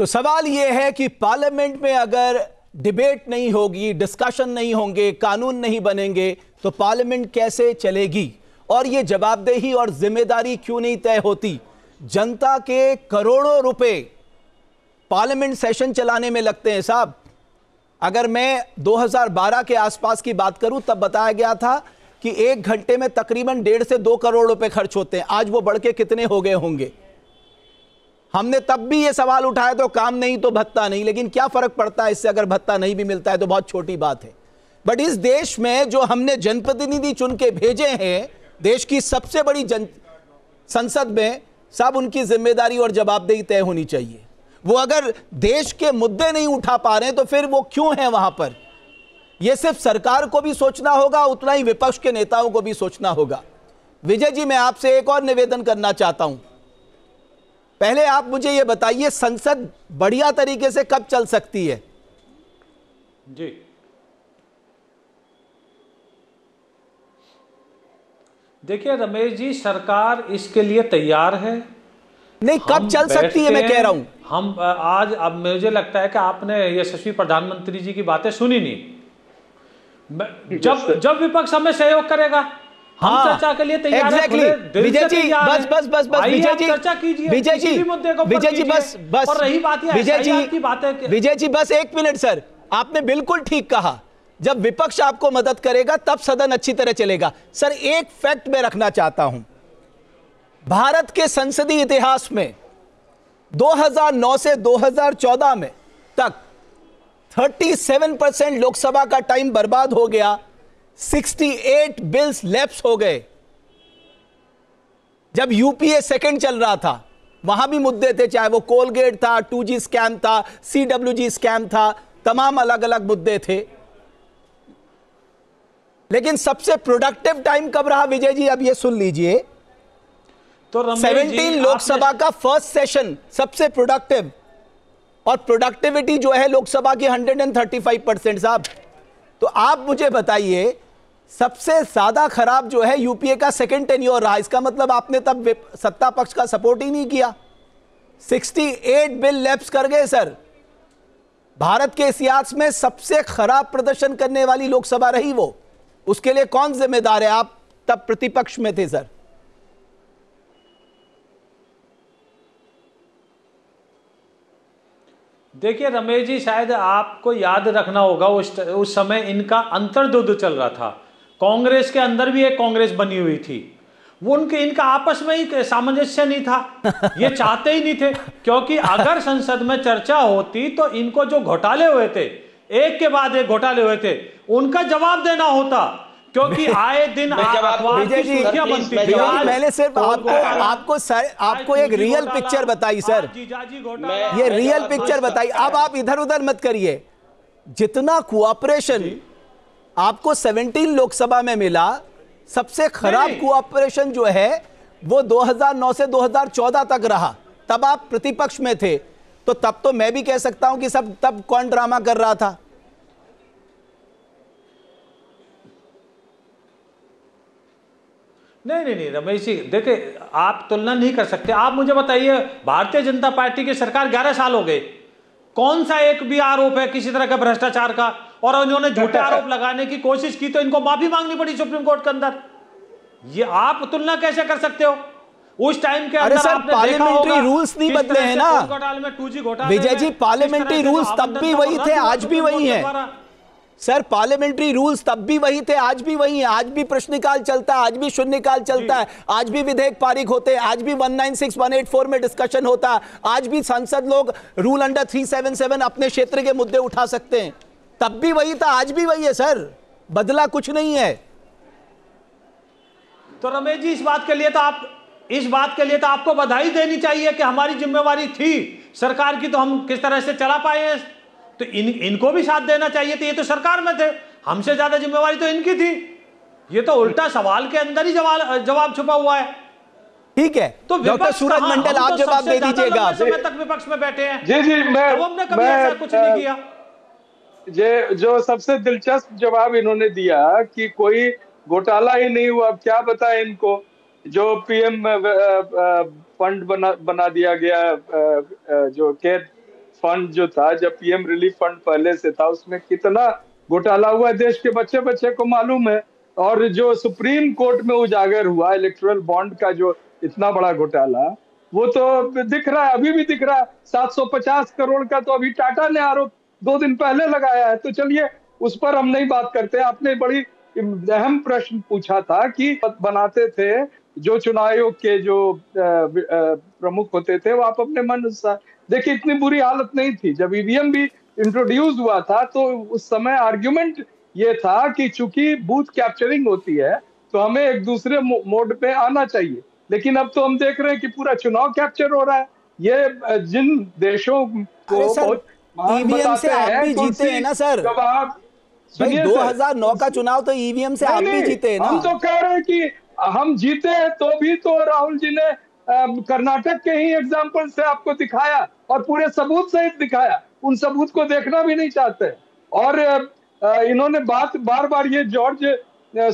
तो सवाल यह है कि पार्लियामेंट में अगर डिबेट नहीं होगी, डिस्कशन नहीं होंगे, कानून नहीं बनेंगे, तो पार्लियामेंट कैसे चलेगी? और यह जवाबदेही और जिम्मेदारी क्यों नहीं तय होती? जनता के करोड़ों रुपए पार्लियामेंट सेशन चलाने में लगते हैं साहब। अगर मैं 2012 के आसपास की बात करूं, तब बताया गया था कि 1 घंटे में तकरीबन 1.5 से 2 करोड़ रुपए खर्च होते हैं। आज वो बढ़ के कितने हो गए होंगे? हमने तब भी ये सवाल उठाया तो काम नहीं तो भत्ता नहीं, लेकिन क्या फर्क पड़ता है इससे? अगर भत्ता नहीं भी मिलता है तो बहुत छोटी बात है। बट इस देश में जो हमने जनप्रतिनिधि चुन के भेजे हैं, देश की सबसे बड़ी संसद में, सब उनकी जिम्मेदारी और जवाबदेही तय होनी चाहिए। वो अगर देश के मुद्दे नहीं उठा पा रहे हैं तो फिर वो क्यों हैं वहां पर? ये सिर्फ सरकार को भी सोचना होगा, उतना ही विपक्ष के नेताओं को भी सोचना होगा। विजय जी, मैं आपसे एक और निवेदन करना चाहता हूं। पहले आप मुझे ये बताइए, संसद बढ़िया तरीके से कब चल सकती है? जी, देखिए रमेश जी, सरकार इसके लिए तैयार है। नहीं, कब चल सकती है मैं कह रहा हूं। हम आज, अब मुझे लगता है कि आपने यशस्वी प्रधानमंत्री जी की बातें सुनी नहीं। जब विपक्ष हमें सहयोग करेगा, हम चर्चा के लिए तैयार हैं। विजय जी, बस विजय जी, चर्चा कीजिए विजय जी, विजय जी, बस और रही बात विजय जी की बातें, विजय जी बस 1 मिनट सर, आपने बिल्कुल ठीक कहा। जब विपक्ष आपको मदद करेगा तब सदन अच्छी तरह चलेगा। सर, एक फैक्ट मैं रखना चाहता हूं। भारत के संसदीय इतिहास में 2009 से 2014 में तक 37% लोकसभा का टाइम बर्बाद हो गया, 68 बिल्स लैप्स हो गए। जब यूपीए सेकंड चल रहा था, वहां भी मुद्दे थे, चाहे वो कोलगेट था, 2G स्कैम था, CWG स्कैम था, तमाम अलग अलग मुद्दे थे। लेकिन सबसे प्रोडक्टिव टाइम कब रहा विजय जी? अब ये सुन लीजिए, तो 17 लोकसभा का फर्स्ट सेशन सबसे प्रोडक्टिव, और प्रोडक्टिविटी जो है लोकसभा की 135% साहब। तो आप मुझे बताइए, सबसे ज्यादा खराब जो है यूपीए का सेकंड टेन्योर रहा। इसका मतलब आपने तब सत्ता पक्ष का सपोर्ट ही नहीं किया। 68 बिल लैप्स कर गए सर। भारत के इतिहास में सबसे खराब प्रदर्शन करने वाली लोकसभा रही वो। उसके लिए कौन जिम्मेदार है? आप तब प्रतिपक्ष में थे सर। देखिए रमेश जी, शायद आपको याद रखना होगा उस समय इनका अंतर्द्वंद चल रहा था। कांग्रेस के अंदर भी एक कांग्रेस बनी हुई थी। वो इनका आपस में ही सामंजस्य नहीं था। ये चाहते ही नहीं थे, क्योंकि अगर संसद में चर्चा होती तो इनको जो घोटाले हुए थे, एक के बाद एक घोटाले हुए थे, उनका जवाब देना होता। क्योंकि आए दिन विजय जी, मैंने सिर्फ आपको एक रियल पिक्चर बताई सर, ये रियल पिक्चर बताई। अब आप इधर उधर मत करिए। जितना कोऑपरेशन आपको 17 लोकसभा में मिला, सबसे खराब कोऑपरेशन जो है वो 2009 से 2014 तक रहा। तब आप प्रतिपक्ष में थे, तो तब तो मैं भी कह सकता हूं कि सब तब कौन ड्रामा कर रहा था। नहीं रमेश जी, देखिए आप तुलना नहीं कर सकते। आप मुझे बताइए, भारतीय जनता पार्टी की सरकार 11 साल हो गए, कौन सा एक भी आरोप है किसी तरह का भ्रष्टाचार का? और उन्होंने झूठे आरोप लगाने की कोशिश की तो इनको माफी मांगनी पड़ी सुप्रीम कोर्ट के अंदर। ये आप तुलना कैसे कर सकते हो? उस टाइम के अंदर आपने देखा होगा, पार्लियामेंट्री रूल्स नहीं बदले हैं ना विजय जी। पार्लियामेंट्री रूल्स तब भी वही थे, आज भी वही है सर। पार्लियामेंट्री रूल्स तब भी वही थे, आज भी वही है। आज भी प्रश्नकाल चलता है, आज भी शून्यकाल चलता है, आज भी विधेयक पारित होते हैं, आज भी 196, 184 में डिस्कशन होता है, आज भी सांसद लोग रूल अंडर 377 अपने क्षेत्र के मुद्दे उठा सकते हैं। तब भी वही था, आज भी वही है सर, बदला कुछ नहीं है। तो रमेश जी, इस बात के लिए तो आपको बधाई देनी चाहिए कि हमारी जिम्मेवारी थी सरकार की, तो हम किस तरह से चला पाए हैं। तो इनको भी साथ देना चाहिए था। ये तो सरकार में थे, हमसे ज्यादा जिम्मेवारी तो इनकी थी। ये तो उल्टा सवाल के अंदर ही जवाब छुपा हुआ है। ठीक है, तो डॉक्टर सूरज मंडल आप जवाब दे दीजिएगा। समय तक विपक्ष में बैठे हैं। जी, हमने कभी ऐसा कुछ नहीं किया। जो सबसे दिलचस्प जवाब इन्होंने दिया कि कोई घोटाला ही नहीं हुआ। अब क्या बताएं इनको, जो पीएम फंड बना दिया गया, जो केयर फंड जो था, जब पीएम रिलीफ फंड पहले से था, उसमें कितना घोटाला हुआ देश के बच्चे बच्चे को मालूम है। और जो सुप्रीम कोर्ट में उजागर हुआ इलेक्टोरल बॉन्ड का जो इतना बड़ा घोटाला, वो तो दिख रहा है, अभी भी दिख रहा है। 750 करोड़ का तो अभी टाटा ने आरोप 2 दिन पहले लगाया है। तो चलिए उस पर हम नहीं बात करते। आपने बड़ी अहम प्रश्न पूछा था कि बनाते थे जो चुनाव आयोग के जो प्रमुख होते थे, वो आप अपने मन अनुसार देखिए, इतनी बुरी हालत नहीं थी। जब ईवीएम भी इंट्रोड्यूस हुआ था तो उस समय आर्ग्यूमेंट ये था कि चूंकि बूथ कैप्चरिंग होती है तो हमें एक दूसरे मोड पे आना चाहिए। लेकिन अब तो हम देख रहे हैं कि पूरा चुनाव कैप्चर हो रहा है। ये जिन देशों को ईवीएम से आप भी जीते हैं ना सर। जब आप भाई 2009 का चुनाव तो ईवीएम से आप भी जीते हैं ना। हम तो कह रहे हैं कि हम जीते हैं, तो भी तो राहुल जी ने कर्नाटक के ही एग्जाम्पल से आपको दिखाया और पूरे सबूत सहित दिखाया। उन सबूत को देखना भी नहीं चाहते। और इन्होंने बात बार बार ये जॉर्ज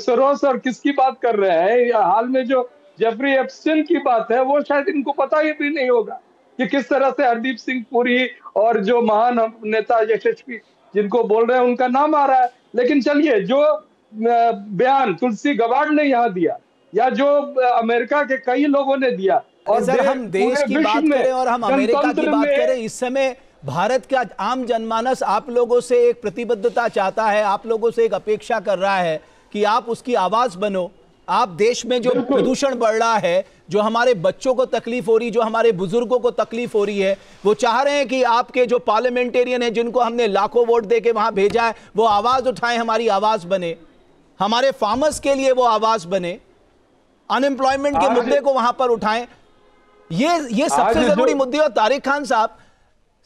सोरोस और किसकी बात कर रहे हैं, हाल में जो जेफरी एप्स्टीन की बात है, वो शायद इनको पता ही भी नहीं होगा कि किस तरह से हरदीप सिंह पुरी और जो महान नेता यशस्वी जिनको बोल रहे हैं उनका नाम आ रहा है। लेकिन चलिए, जो बयान तुलसी गबार्ड ने यहाँ दिया या जो अमेरिका के कई लोगों ने दिया, और सर हम देश की बात करें और हम अमेरिका की बात करें, इस समय भारत का आम जनमानस आप लोगों से एक प्रतिबद्धता चाहता है, आप लोगों से एक अपेक्षा कर रहा है कि आप उसकी आवाज बनो। आप देश में जो प्रदूषण बढ़ रहा है, जो हमारे बच्चों को तकलीफ हो रही, जो हमारे बुजुर्गों को तकलीफ हो रही है, वो चाह रहे हैं कि आपके जो पार्लियामेंटेरियन हैं, जिनको हमने लाखों वोट देके वहां भेजा है, वो आवाज उठाएं, हमारी आवाज बने, हमारे फार्मर्स के लिए वो आवाज बने, अनएम्प्लॉयमेंट के मुद्दे को वहां पर उठाएं। ये सबसे जरूरी मुद्दे। और तारिक खान साहब,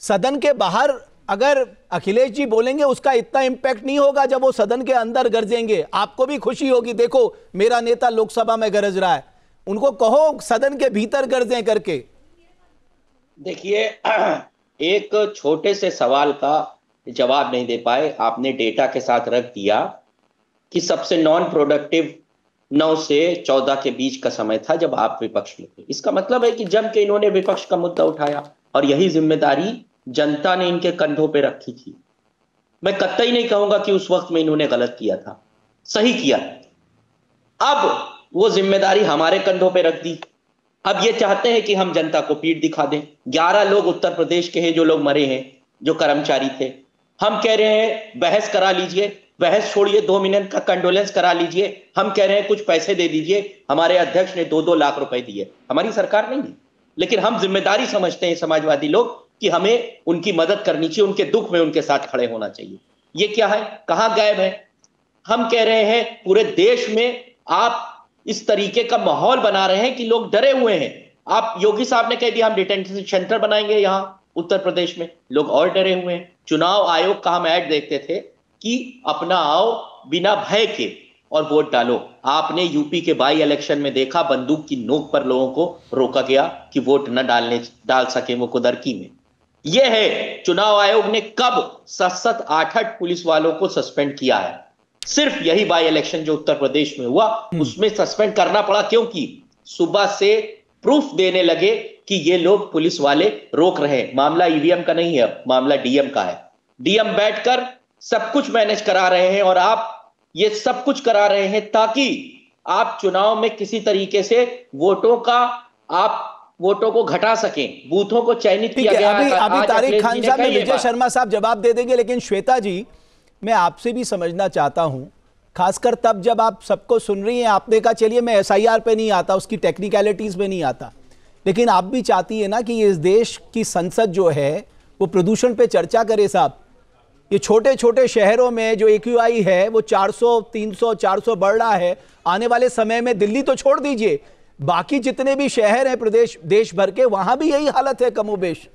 सदन के बाहर अगर अखिलेश जी बोलेंगे उसका इतना इंपैक्ट नहीं होगा जब वो सदन के अंदर गरजेंगे। आपको भी खुशी होगी, देखो मेरा नेता लोकसभा में गरज रहा है, उनको कहो सदन के भीतर गरजें करके। देखिए, एक छोटे से सवाल का जवाब नहीं दे पाए, आपने डेटा के साथ रख दिया कि सबसे नॉन प्रोडक्टिव 9 से 14 के बीच का समय था जब आप विपक्ष में थे। इसका मतलब है कि जम के इन्होंने विपक्ष का मुद्दा उठाया और यही जिम्मेदारी जनता ने इनके कंधों पे रखी थी। मैं कतई नहीं कहूंगा कि उस वक्त में इन्होंने गलत किया था, सही किया। अब वो जिम्मेदारी हमारे कंधों पे रख दी। अब ये चाहते हैं कि हम जनता को पीठ दिखा दें। 11 लोग उत्तर प्रदेश के हैं जो लोग मरे हैं, जो कर्मचारी थे। हम कह रहे हैं बहस करा लीजिए, बहस छोड़िए, 2 मिनट का कंडोलेंस करा लीजिए। हम कह रहे हैं कुछ पैसे दे दीजिए। हमारे अध्यक्ष ने 2-2 लाख रुपए दिए, हमारी सरकार नहीं दी, लेकिन हम जिम्मेदारी समझते हैं समाजवादी लोग कि हमें उनकी मदद करनी चाहिए, उनके दुख में उनके साथ खड़े होना चाहिए। ये क्या है, कहां गायब है? हम कह रहे हैं पूरे देश में आप इस तरीके का माहौल बना रहे हैं कि लोग डरे हुए हैं। आप योगी साहब ने कह दिया हम डिटेंशन सेंटर बनाएंगे यहां उत्तर प्रदेश में, लोग और डरे हुए हैं। चुनाव आयोग का हम ऐड देखते थे कि अपना आओ बिना भय के और वोट डालो। आपने यूपी के बाई इलेक्शन में देखा, बंदूक की नोक पर लोगों को रोका गया कि वोट न डाल सके वो कुदरकी में। यह है, चुनाव आयोग ने कब 7-7, 8-8 पुलिस वालों को सस्पेंड किया है। सिर्फ यही बाई इलेक्शन जो उत्तर प्रदेश में हुआ उसमें सस्पेंड करना पड़ा, क्योंकि सुबह से प्रूफ देने लगे कि ये लोग पुलिस वाले रोक रहे हैं। मामला ईवीएम का नहीं है, मामला डीएम का है। डीएम बैठकर सब कुछ मैनेज करा रहे हैं और आप ये सब कुछ करा रहे हैं ताकि आप चुनाव में किसी तरीके से वोटों को घटा सकें, बूथों को चयनित किया गया। अभी तारिक खान साहब ने विजय शर्मा साहब जवाब दे देंगे, लेकिन श्वेता जी मैं आपसे भी समझना चाहता हूं, खासकर तब जब आप सबको सुन रही हैं। आपने कहा चलिए मैं एसआईआर पे नहीं आता, उसकी टेक्निकलिटीज पे नहीं आता, लेकिन आप भी चाहती है ना कि इस देश की संसद जो है वो प्रदूषण पे चर्चा करे। साहब, ये छोटे छोटे शहरों में जो एक्यूआई है वो 400, 300, 400 बढ़ रहा है। आने वाले समय में दिल्ली तो छोड़ दीजिए, बाकी जितने भी शहर हैं प्रदेश देश भर के, वहां भी यही हालत है कमोबेश।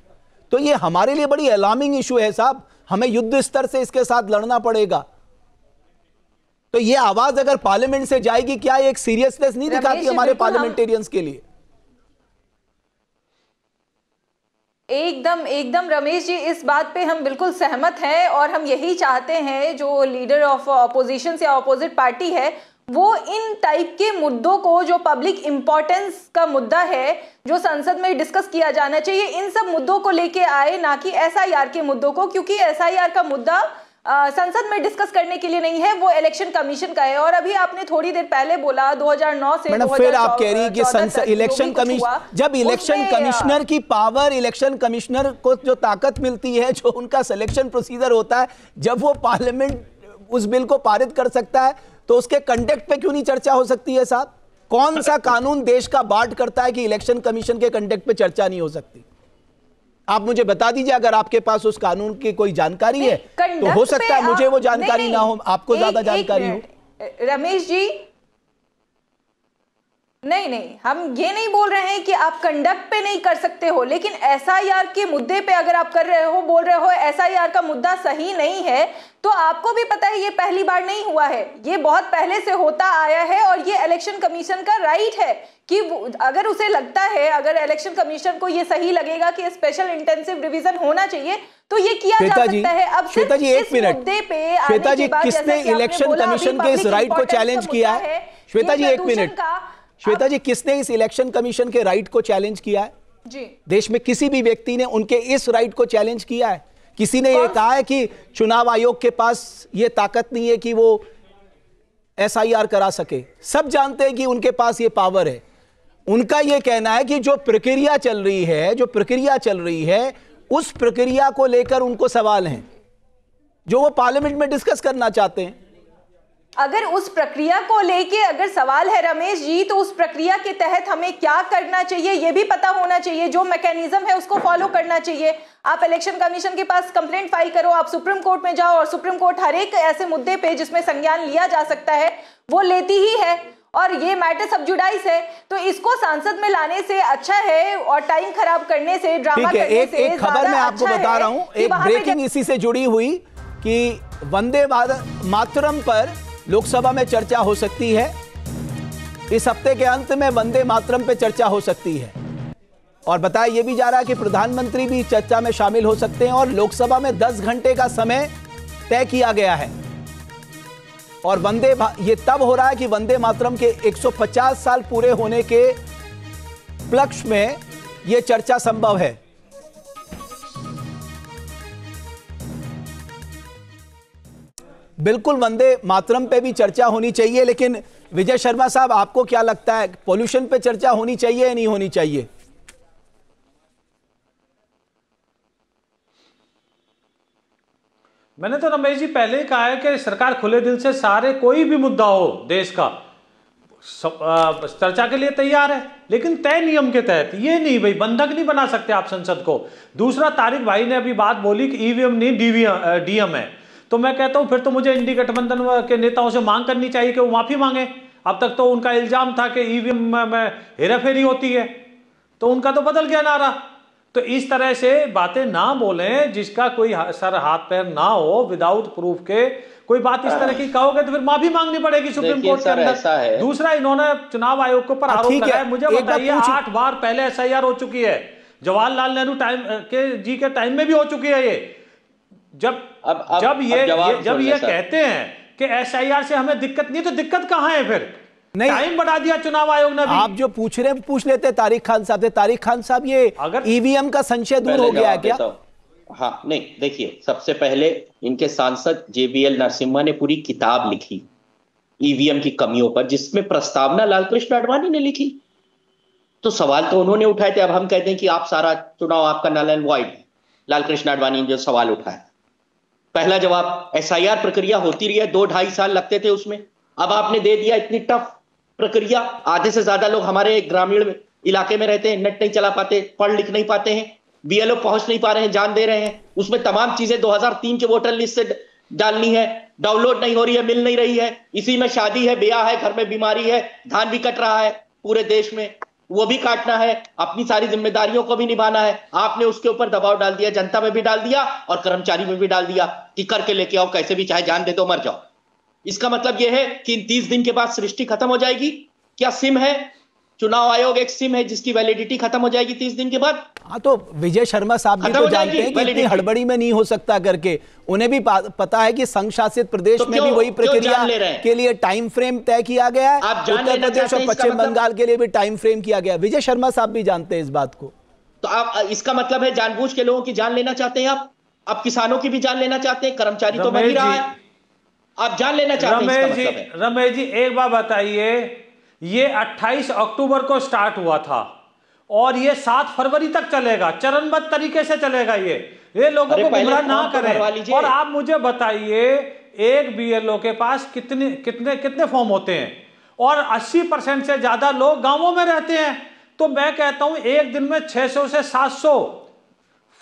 तो ये हमारे लिए बड़ी अलार्मिंग इशू है साहब, हमें युद्ध स्तर से इसके साथ लड़ना पड़ेगा। तो ये आवाज अगर पार्लियामेंट से जाएगी, क्या एक सीरियसनेस नहीं दिखाती हमारे पार्लियामेंटेरियंस के लिए? एकदम रमेश जी, इस बात पे हम बिल्कुल सहमत हैं और हम यही चाहते हैं, जो लीडर ऑफ ऑपोजिशन या ऑपोजिट पार्टी है वो इन टाइप के मुद्दों को, जो पब्लिक इंपॉर्टेंस का मुद्दा है, जो संसद में डिस्कस किया जाना चाहिए, इन सब मुद्दों को लेके आए, ना कि एसआईआर के मुद्दों को, क्योंकि एसआईआर का मुद्दा संसद में डिस्कस करने के लिए नहीं है, वो इलेक्शन कमीशन का है। और अभी आपने थोड़ी देर पहले बोला 2009 से 2014 फिर आप कह रही कि इलेक्शन कमीशन, जब इलेक्शन कमिश्नर की पावर, इलेक्शन कमिश्नर को जो ताकत मिलती है, जो उनका सिलेक्शन प्रोसीजर होता है, जब वो पार्लियामेंट उस बिल को पारित कर सकता है, तो उसके कंडक्ट पे क्यों नहीं चर्चा हो सकती है साहब? कौन सा कानून देश का बांट करता है कि इलेक्शन कमीशन के कंडक्ट पे चर्चा नहीं हो सकती? आप मुझे बता दीजिए, अगर आपके पास उस कानून की कोई जानकारी है तो हो सकता है मुझे वो जानकारी ना हो, आपको ज्यादा जानकारी हो। रमेश जी, नहीं, हम ये नहीं बोल रहे हैं कि आप कंडक्ट पे नहीं कर सकते हो, लेकिन एसआईआर के मुद्दे पे अगर आप कर रहे हो, बोल रहे हो एसआईआर का मुद्दा सही नहीं है, तो आपको भी पता है ये पहली बार नहीं हुआ है, ये बहुत पहले से होता आया है। और ये इलेक्शन कमीशन का राइट है कि अगर उसे लगता है, अगर इलेक्शन कमीशन को ये सही लगेगा कि स्पेशल इंटेंसिव रिवीजन होना चाहिए, तो ये किया जा सकता है। अब श्वेता जी एक मिनट, श्वेता जी किसने इलेक्शन कमीशन के इस राइट को चैलेंज किया है? श्वेता जी एक मिनट, श्वेता जी किसने इस इलेक्शन कमीशन के राइट को चैलेंज किया है? जी, देश में किसी भी व्यक्ति ने उनके इस राइट को चैलेंज किया है? किसी ने ये कहा है कि चुनाव आयोग के पास ये ताकत नहीं है कि वो एसआईआर करा सके? सब जानते हैं कि उनके पास ये पावर है। उनका ये कहना है कि जो प्रक्रिया चल रही है उस प्रक्रिया को लेकर उनको सवाल हैं, जो वो पार्लियामेंट में डिस्कस करना चाहते हैं। अगर उस प्रक्रिया को लेके अगर सवाल है रमेश जी, तो उस प्रक्रिया के तहत हमें क्या करना चाहिए ये भी पता होना चाहिए। जो मैकेनिज्म है उसको फॉलो करना चाहिए। आप इलेक्शन कमीशन के पास कंप्लेंट फाइल करो, आप सुप्रीम कोर्ट में जाओ, और सुप्रीम कोर्ट हर एक ऐसे मुद्दे पे जिसमें संज्ञान लिया जा सकता है वो लेती ही है, और ये मैटर सब जुडाइस है। तो इसको सांसद में लाने से अच्छा है, और टाइम खराब करने से, ड्रामा करने से एक खबर मैं आपको बता रहा हूं, एक ब्रेकिंग इसी से जुड़ी हुई कि वंदे मातरम पर लोकसभा में चर्चा हो सकती है। इस हफ्ते के अंत में वंदे मातरम पे चर्चा हो सकती है, और बताया यह भी जा रहा है कि प्रधानमंत्री भी चर्चा में शामिल हो सकते हैं, और लोकसभा में 10 घंटे का समय तय किया गया है। और ये तब हो रहा है कि वंदे मातरम के 150 साल पूरे होने के उपलक्ष्य में यह चर्चा संभव है। बिल्कुल वंदे मातरम पे भी चर्चा होनी चाहिए, लेकिन विजय शर्मा साहब आपको क्या लगता है, पॉल्यूशन पे चर्चा होनी चाहिए या नहीं होनी चाहिए? मैंने तो रमेश जी पहले ही कहा है कि सरकार खुले दिल से सारे कोई भी मुद्दा हो देश का चर्चा के लिए तैयार है, लेकिन तय नियम के तहत। ये नहीं भाई, बंधक नहीं बना सकते आप संसद को। दूसरा, तारिक भाई ने अभी बात बोली कि ईवीएम नहीं डीएम है, तो मैं कहता हूं फिर तो मुझे इंडी गठबंधन के नेताओं से मांग करनी चाहिए कि वो माफी मांगे। अब तक तो उनका इल्जाम था कि ईवीएम में हेराफेरी होती है, तो उनका तो बदल गया नारा। तो इस तरह से बातें ना बोलें जिसका कोई सर हाथ पैर ना हो, विदाउट प्रूफ के कोई बात इस तरह की कहोगे तो फिर माफी मांगनी पड़ेगी सुप्रीम कोर्ट के अंदर। दूसरा, इन्होंने चुनाव आयोग के ऊपर आरोप लगाया। मुझे बताइए, 8 बार पहले एसआईआर हो चुकी है, जवाहरलाल नेहरू जी के टाइम में भी हो चुकी है ये। जब ये कहते हैं कि एसआईआर से हमें दिक्कत नहीं, तो दिक्कत कहां है फिर? नहीं, टाइम बढ़ा दिया चुनाव आयोग ने भी। आप जो पूछ रहे हैं पूछ लेते तारिक खान साहब से। तारिक खान साहब, ये अगर ईवीएम का संशय दूर हो गया है क्या? हाँ, नहीं, देखिए, सबसे पहले इनके सांसद जेबीएल नरसिम्हा ने पूरी किताब लिखी ईवीएम की कमियों पर, जिसमें प्रस्तावना लालकृष्ण आडवाणी ने लिखी। तो सवाल तो उन्होंने उठाए थे। अब हम कहते हैं कि आप सारा चुनाव आपका नल एंड वॉइड है। लालकृष्ण आडवाणी ने जो सवाल उठाया, पहला जवाब, एसआईआर प्रक्रिया होती रही है, 2-2.5 साल लगते थे उसमें। अब आपने दे दिया इतनी टफ प्रक्रिया। आधे से ज्यादा लोग हमारे ग्रामीण इलाके में रहते हैं, नेट नहीं चला पाते, पढ़ लिख नहीं पाते हैं, बीएलओ पहुंच नहीं पा रहे हैं, जान दे रहे हैं। उसमें तमाम चीजें 2003 के वोटर लिस्ट से डालनी है, डाउनलोड नहीं हो रही है, मिल नहीं रही है। इसी में शादी है, ब्याह है, घर में बीमारी है, धान भी कट रहा है पूरे देश में, वो भी काटना है, अपनी सारी जिम्मेदारियों को भी निभाना है। आपने उसके ऊपर दबाव डाल दिया, जनता में भी डाल दिया और कर्मचारी में भी डाल दिया कि करके लेके आओ, कैसे भी, चाहे जान दे दो, मर जाओ। इसका मतलब यह है कि इन 30 दिन के बाद सृष्टि खत्म हो जाएगी। क्या सिम है चुनाव आयोग एक सिम है जिसकी वैलिडिटी खत्म हो जाएगी 30 दिन के बाद। हाँ, तो विजय शर्मा साहब भी तो जानते हैं कि इतनी हड़बड़ी में नहीं हो सकता करके, उन्हें भी पता है कि संघ शासित प्रदेश में भी वही प्रक्रिया के लिए टाइम फ्रेम तय किया गया है, उत्तर प्रदेश और पश्चिम बंगाल के लिए भी टाइम फ्रेम किया गया। विजय शर्मा साहब भी जानते हैं इस बात को। तो आप इसका मतलब है जानबूझ के लोगों की जान लेना चाहते हैं आप किसानों की भी जान लेना चाहते हैं, कर्मचारी तो मर ही रहा है, आप जान लेना चाहते हैं। रमेश जी एक बात बताइए, ये 28 अक्टूबर को स्टार्ट हुआ था और ये 7 फरवरी तक चलेगा, चरणबद्ध तरीके से चलेगा। ये लोगों को गुमराह ना करें। और आप मुझे बताइए एक बीएलओ के पास कितने फॉर्म होते हैं और 80% से ज्यादा लोग गांवों में रहते हैं। तो मैं कहता हूं एक दिन में 600 से 700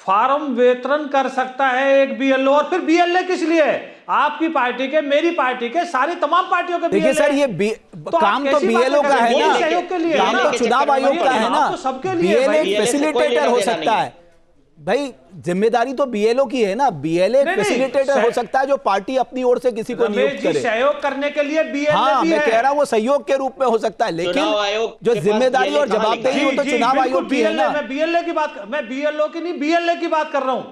फॉर्म वितरण कर सकता है एक बीएलओ। और फिर बीएलए किस लिए? आपकी पार्टी के, मेरी पार्टी के, सारी तमाम पार्टियों के। देखिए सर, ये काम तो बीएलओ का है ना, काम तो चुनाव आयोग का है ना, बीएलए फैसिलिटेटर हो सकता है भाई, जिम्मेदारी तो बीएलओ की है ना। बीएलए फैसिलिटेटर हो सकता है जो पार्टी अपनी ओर से किसी को नियुक्त करे, सहयोग करने के लिए बीएलए हाँ, मैं कह रहा हूं वो सहयोग के रूप में हो सकता है, लेकिन जो जिम्मेदारी और जवाबदेही वो तो चुनाव आयोग की है ना। मैं बीएलए की बात, मैं बीएलओ की नहीं, बीएलए की बात कर रहा हूं।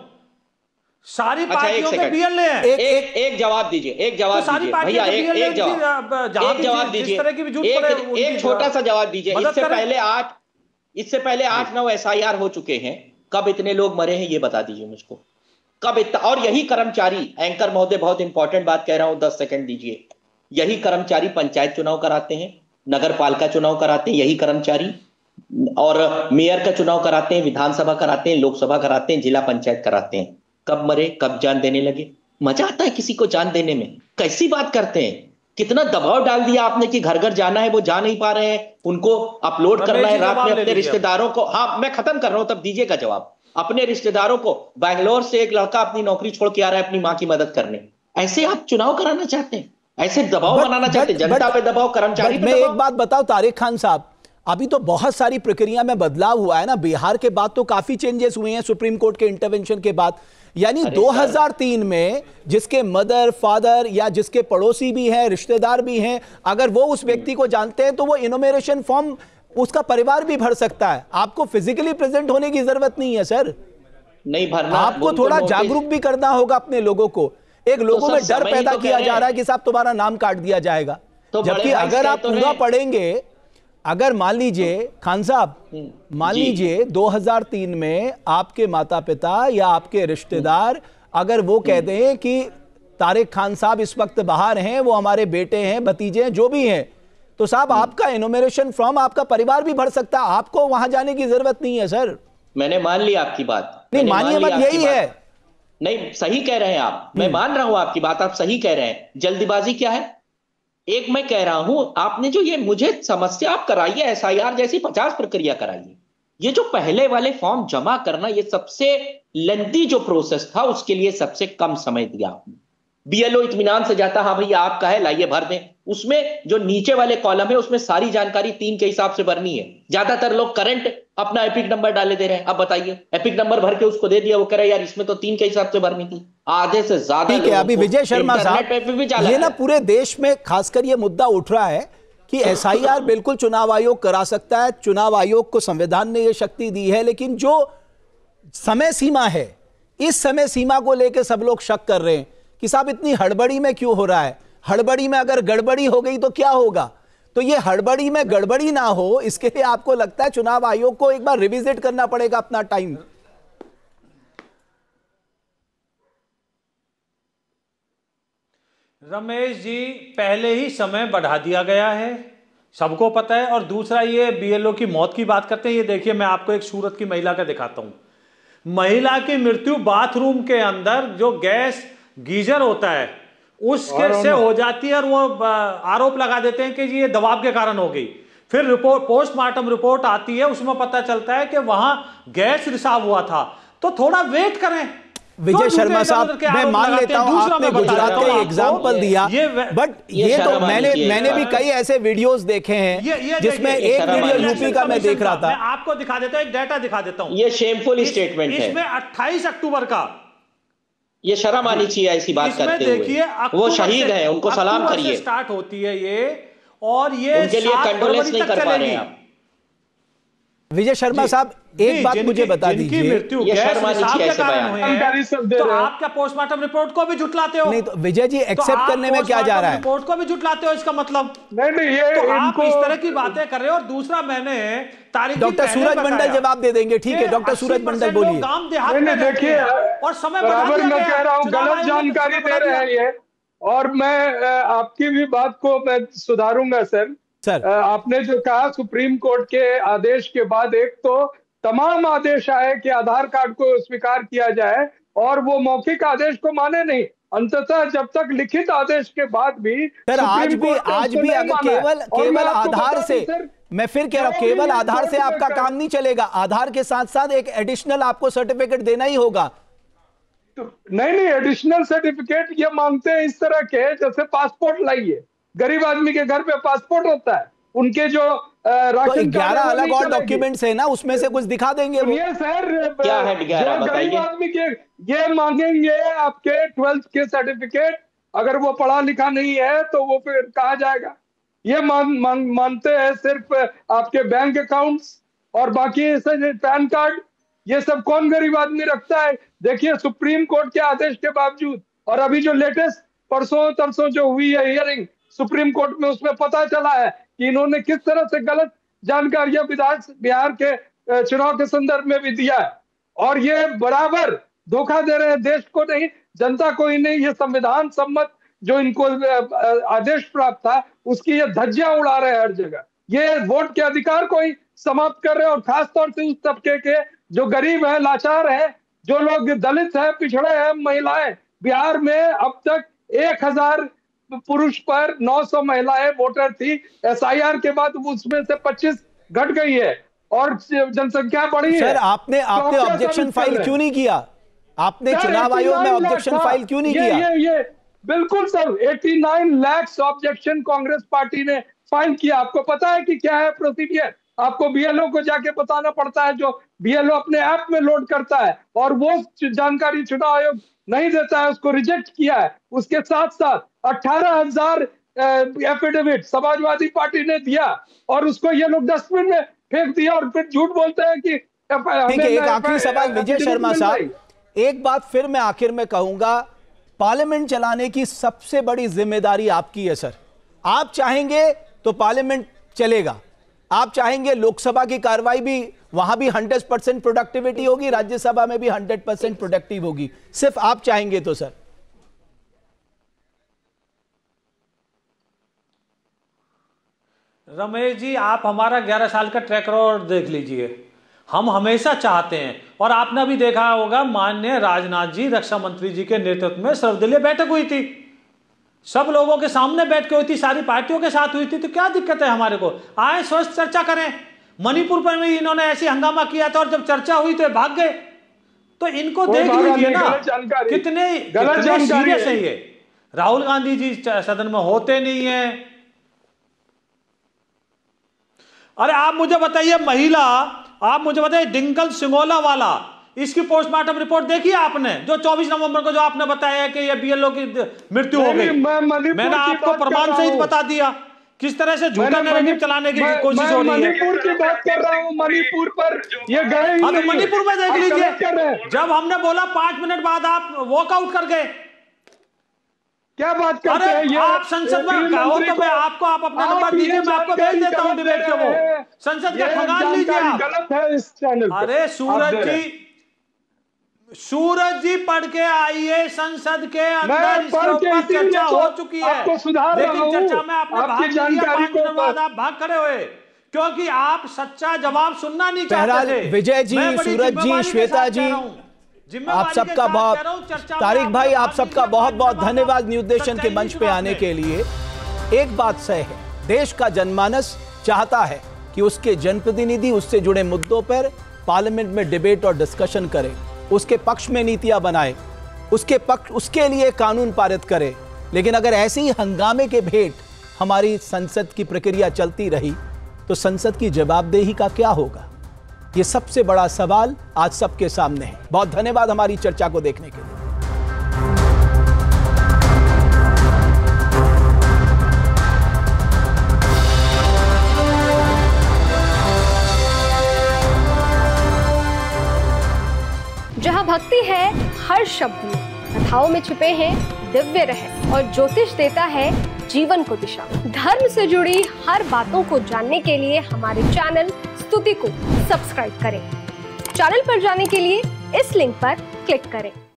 सारी पार्टियों के बीएलए हैं। एक जवाब दीजिए, एक जवाब दीजिए भैया, एक जवाब दीजिए, एक छोटा सा जवाब दीजिए। इससे पहले 8-9 SIR हो चुके हैं, कब इतने लोग मरे हैं ये बता दीजिए मुझको, कब इतना। और यही कर्मचारी, एंकर महोदय बहुत इंपॉर्टेंट बात कह रहा हूं, 10 सेकंड दीजिए, यही कर्मचारी पंचायत चुनाव कराते हैं, नगर पालिका चुनाव कराते हैं, यही कर्मचारी, और मेयर का चुनाव कराते हैं, विधानसभा कराते हैं, लोकसभा कराते हैं, जिला पंचायत कराते हैं। कब मरे, कब जान देने लगे? मजा आता है किसी को जान देने में? कैसी बात करते हैं? कितना दबाव डाल दिया आपने कि घर घर जाना है, वो जा नहीं पा रहे हैं, उनको अपलोड करना है रात में अपने रिश्तेदारों को। हाँ, मैं खत्म कर रहा हूं, तब दीजिएगा जवाब। अपने रिश्तेदारों को, बैंगलोर से एक लड़का अपनी नौकरी छोड़ के आ रहा है अपनी मां की मदद करने, ऐसे आप चुनाव कराना चाहते हैं? ऐसे दबाव बनाना चाहते हैं? जनता पे दबाव, कर्मचारी पे दबाव। मैं एक बात बताऊं तारिक खान साहब, अभी तो बहुत सारी प्रक्रिया में बदलाव हुआ है ना। बिहार के बाद तो काफी चेंजेस हुए हैं सुप्रीम कोर्ट के इंटरवेंशन के बाद। यानी 2003 में जिसके मदर, फादर या जिसके पड़ोसी भी हैं, रिश्तेदार भी हैं, अगर वो उस व्यक्ति को जानते हैं तो वो इनोमिनेशन फॉर्म उसका परिवार भी भर सकता है। आपको फिजिकली प्रेजेंट होने की जरूरत नहीं है सर, नहीं भरना। आपको थोड़ा जागरूक भी करना होगा अपने लोगों को। एक लोगों में डर पैदा किया जा रहा है कि साहब तुम्हारा नाम काट दिया जाएगा, जबकि अगर आप पूरा पढ़ेंगे, अगर मान लीजिए खान साहब, मान लीजिए 2003 में आपके माता पिता या आपके रिश्तेदार अगर वो कहते हैं कि तारिक खान साहब इस वक्त बाहर हैं, वो हमारे बेटे हैं, भतीजे हैं, जो भी हैं, तो साहब आपका इनोमिनेशन फॉर्म आपका परिवार भी भर सकता है, आपको वहां जाने की जरूरत नहीं है सर। मैंने मान लिया आपकी बात, नहीं मानिए मत, यही है। नहीं, सही कह रहे हैं आप, मैं मान रहा हूं आपकी बात, आप सही कह रहे हैं। जल्दबाजी क्या है? एक मैं कह रहा हूं, आपने जो ये मुझे समस्या आप कराइए, SIR जैसी 50 प्रक्रिया कराइए। ये जो पहले वाले फॉर्म जमा करना, ये सबसे लेंथी जो प्रोसेस था, उसके लिए सबसे कम समय दिया आपने। BLO इत्मीनान से जाता, हाँ भैया आपका है, लाइए भर दें। उसमें जो नीचे वाले कॉलम है उसमें सारी जानकारी 3 के हिसाब से भरनी है। ज्यादातर लोग करंट अपना एपिक नंबर डाले दे रहे हैं। अब बताइए, एपिक नंबर भर के उसको दे दिया, वो कह रहा है यार इसमें तो 3 के हिसाब से भरनी थी। आधे से ज्यादा। ठीक है, अभी विजय शर्मा साहब, ये ना पूरे देश में खासकर ये मुद्दा उठ रहा है कि SIR बिल्कुल चुनाव आयोग करा सकता है, चुनाव आयोग को संविधान ने ये शक्ति दी है, लेकिन जो समय सीमा है, इस समय सीमा को लेकर सब लोग शक कर रहे हैं कि साहब इतनी हड़बड़ी में क्यों हो रहा है। हड़बड़ी में अगर गड़बड़ी हो गई तो क्या होगा? तो ये हड़बड़ी में गड़बड़ी ना हो, इसके लिए आपको लगता है चुनाव आयोग को एक बार रिविजिट करना पड़ेगा अपना टाइम? रमेश जी, पहले ही समय बढ़ा दिया गया है, सबको पता है। और दूसरा, ये BLO की मौत की बात करते हैं, ये देखिए मैं आपको एक सूरत की महिला का दिखाता हूं। महिला की मृत्यु बाथरूम के अंदर जो गैस गीजर होता है उसके से हो जाती है, और वो आरोप लगा देते हैं कि ये दबाव के कारण हो गई। फिर रिपोर्ट, पोस्टमार्टम रिपोर्ट आती है, उसमें पता चलता है कि वहां गैस रिसाव हुआ था। तो थोड़ा वेट करें। विजय शर्मा साहब, मैं मान लेता हूं आपने गुजरात का एग्जांपल दिया, बट ये तो मैंने भी कई ऐसे वीडियोस देखे हैं जिसमें एक वीडियो यूपी का मैं देख रहा था। मैं आपको दिखा देता हूं, एक डाटा दिखा देता हूं। ये शेमफुल स्टेटमेंट है। इसमें 28 अक्टूबर का, ये शर्म आनी चाहिए ऐसी बात करते हुए। देखिए, वो शहीद हैं, उनको सलाम करिए। स्टार्ट होती है ये, और ये उनके लिए कंडोलेंस नहीं कर पा रहे हैं आप। विजय शर्मा साहब एक बात मुझे बता दीजिए, मृत्यु गैस रिसाव के कारण हुई है, तो आप क्या पोस्टमार्टम रिपोर्ट को भी झुटलाते हो? नहीं तो विजय जी एक्सेप्ट करने में क्या जा रहा है? रिपोर्ट को भी झुटलाते हो, इसका मतलब नहीं ये तो आप इस तरह की बातें कर रहे हो। और दूसरा मैंने तारीख डॉक्टर सूरज मंडल जवाब दे देंगे, ठीक है डॉक्टर सूरज मंडल बोलिए। गांव देहात में देखिए और समय बराबर मैं कह रहा हूँ गलत जानकारी दे रहे हैं ये, और मैं आपकी भी बात को मैं सुधारूंगा सर। आपने जो कहा सुप्रीम कोर्ट के आदेश के बाद एक तो तमाम आदेश आए कि आधार कार्ड को स्वीकार किया जाए, और वो मौखिक आदेश को माने नहीं, अंततः जब तक लिखित आदेश के बाद भी सर आज भी अगर केवल आधार से, मैं फिर कह रहा हूं केवल आधार से आपका काम नहीं चलेगा, आधार के साथ साथ एक एडिशनल आपको सर्टिफिकेट देना ही होगा। नहीं एडिशनल सर्टिफिकेट ये मांगते हैं इस तरह के जैसे पासपोर्ट लाइए, गरीब आदमी के घर पे पासपोर्ट होता है, उनके जो राशन 11 अलग और डॉक्यूमेंट्स है ना, उसमें से कुछ दिखा देंगे वो। ये सर क्या है 11 बताइए। गरीब आदमी के ये मांगेंगे आपके 12th के सर्टिफिकेट, अगर वो पढ़ा लिखा नहीं है तो वो फिर कहा जाएगा। ये मानते हैं सिर्फ आपके बैंक अकाउंट्स और बाकी पैन कार्ड, ये सब कौन गरीब आदमी रखता है? देखिए सुप्रीम कोर्ट के आदेश के बावजूद, और अभी जो लेटेस्ट परसों तरसों जो हुई है हियरिंग सुप्रीम कोर्ट में, उसमें पता चला है कि इन्होंने किस तरह से गलत जानकारियां बिहार के चुनाव के संदर्भ में भी दिया है, और ये बराबर धोखा दे रहे हैं देश को नहीं, जनता को ही नहीं। ये संविधान सम्मत जो इनको आदेश प्राप्त था उसकी ये धज्जियां उड़ा रहे हैं हर जगह। ये वोट के अधिकार को ही समाप्त कर रहे हैं, और खासतौर से उस तबके के जो गरीब है, लाचार है, जो लोग दलित है, पिछड़े हैं, महिलाएं। बिहार में अब तक 1000 पुरुष पर 900 महिलाएं वोटर थी, एसआईआर के बाद उसमें से 25 घट गई है और जनसंख्या बढ़ी है। सर आपने ऑब्जेक्शन फाइल क्यों नहीं किया? आपने चुनाव आयोग में ऑब्जेक्शन फाइल क्यों नहीं किया? ये बिल्कुल sir 89 lakh objection Congress party ने फाइल किया। आपको पता है कि क्या है प्रोसीजर? आपको बीएलओ को जाके बताना पड़ता है, जो बीएलओ अपने ऐप में लोड करता है, और वो जानकारी चुनाव आयोग नहीं देता है, उसको रिजेक्ट किया है। उसके साथ साथ 18,000 एफिडेविट समाजवादी पार्टी ने दिया, और उसको ये लोग डस्टबिन में फेंक दिया, और फिर झूठ बोलते हैं कि ठीक है। एक आखिरी सवाल विजय शर्मा साहब, एक बात फिर मैं आखिर में कहूंगा, पार्लियामेंट चलाने की सबसे बड़ी जिम्मेदारी आपकी है सर। आप चाहेंगे तो पार्लियामेंट चलेगा, आप चाहेंगे लोकसभा की कार्रवाई भी, वहां भी 100% प्रोडक्टिविटी होगी, राज्यसभा में भी 100% प्रोडक्टिव होगी, सिर्फ आप चाहेंगे तो सर। रमेश जी आप हमारा 11 साल का ट्रैक रिकॉर्ड देख लीजिए, हम हमेशा चाहते हैं, और आपने भी देखा होगा माननीय राजनाथ जी रक्षा मंत्री जी के नेतृत्व में सर्वदलीय बैठक हुई थी, सब लोगों के सामने बैठ के हुई थी, सारी पार्टियों के साथ हुई थी, तो क्या दिक्कत है हमारे को? आए स्वस्थ चर्चा करें। मणिपुर पर भी इन्होंने ऐसी हंगामा किया था, और जब चर्चा हुई तो भाग गए। तो इनको देख लीजिए ना कितने सीरियस है ये। राहुल गांधी जी सदन में होते नहीं है। अरे आप मुझे बताइए महिला, आप मुझे बताइए डिंगल सिंगोला वाला, इसकी पोस्टमार्टम रिपोर्ट देखी आपने? जो 24 नवंबर को जो आपने बताया कि ये बीएलओ की मृत्यु हो गई, मैंने आपको प्रमाण सहित बता दिया किस तरह से झूठा नैरेटिव चलाने की कोशिश हो रही है। मणिपुर की बात कर रहा हूँ, मणिपुर पर ये गए। हाँ तो मणिपुर में देख लीजिए, जब हमने बोला 5 मिनट बाद आप वॉकआउट कर गए। क्या बात करते हैं ये? आप संसद में कहो तो मैं आपको, आप अपना नंबर दीजिए, मैं आपको भेज देता हूँ डिबेट के, वो संसद के खंगाल लीजिए आप। गलत है इस चैनल। अरे सूरज जी पढ़ के आइए, संसद के अंदर इसके ऊपर चर्चा हो चुकी है, लेकिन चर्चा में आपने भाग लिया, 5 मिनट बाद आप भाग खड़े हुए, क्योंकि आप सच्चा जवाब सुनना नहीं चाहते थे। विजय जी, सूरज जी, श्वेता जी, आप सबका बहुत, तारिक भाई आप सबका बहुत बहुत धन्यवाद न्यूज़ के मंच पे आने के लिए। एक बात सही है, देश का जनमानस चाहता है कि उसके जनप्रतिनिधि उससे जुड़े मुद्दों पर पार्लियामेंट में डिबेट और डिस्कशन करे, उसके पक्ष में नीतियां बनाए, उसके लिए कानून पारित करे। लेकिन अगर ऐसे ही हंगामे के भेंट हमारी संसद की प्रक्रिया चलती रही तो संसद की जवाबदेही का क्या होगा? ये सबसे बड़ा सवाल आज सबके सामने है। बहुत धन्यवाद हमारी चर्चा को देखने के लिए। भक्ति है हर शब्द में, कथाओं में छुपे हैं दिव्य रहस्य और ज्योतिष देता है जीवन को दिशा। धर्म से जुड़ी हर बातों को जानने के लिए हमारे चैनल स्तुति को सब्सक्राइब करें। चैनल पर जाने के लिए इस लिंक पर क्लिक करें।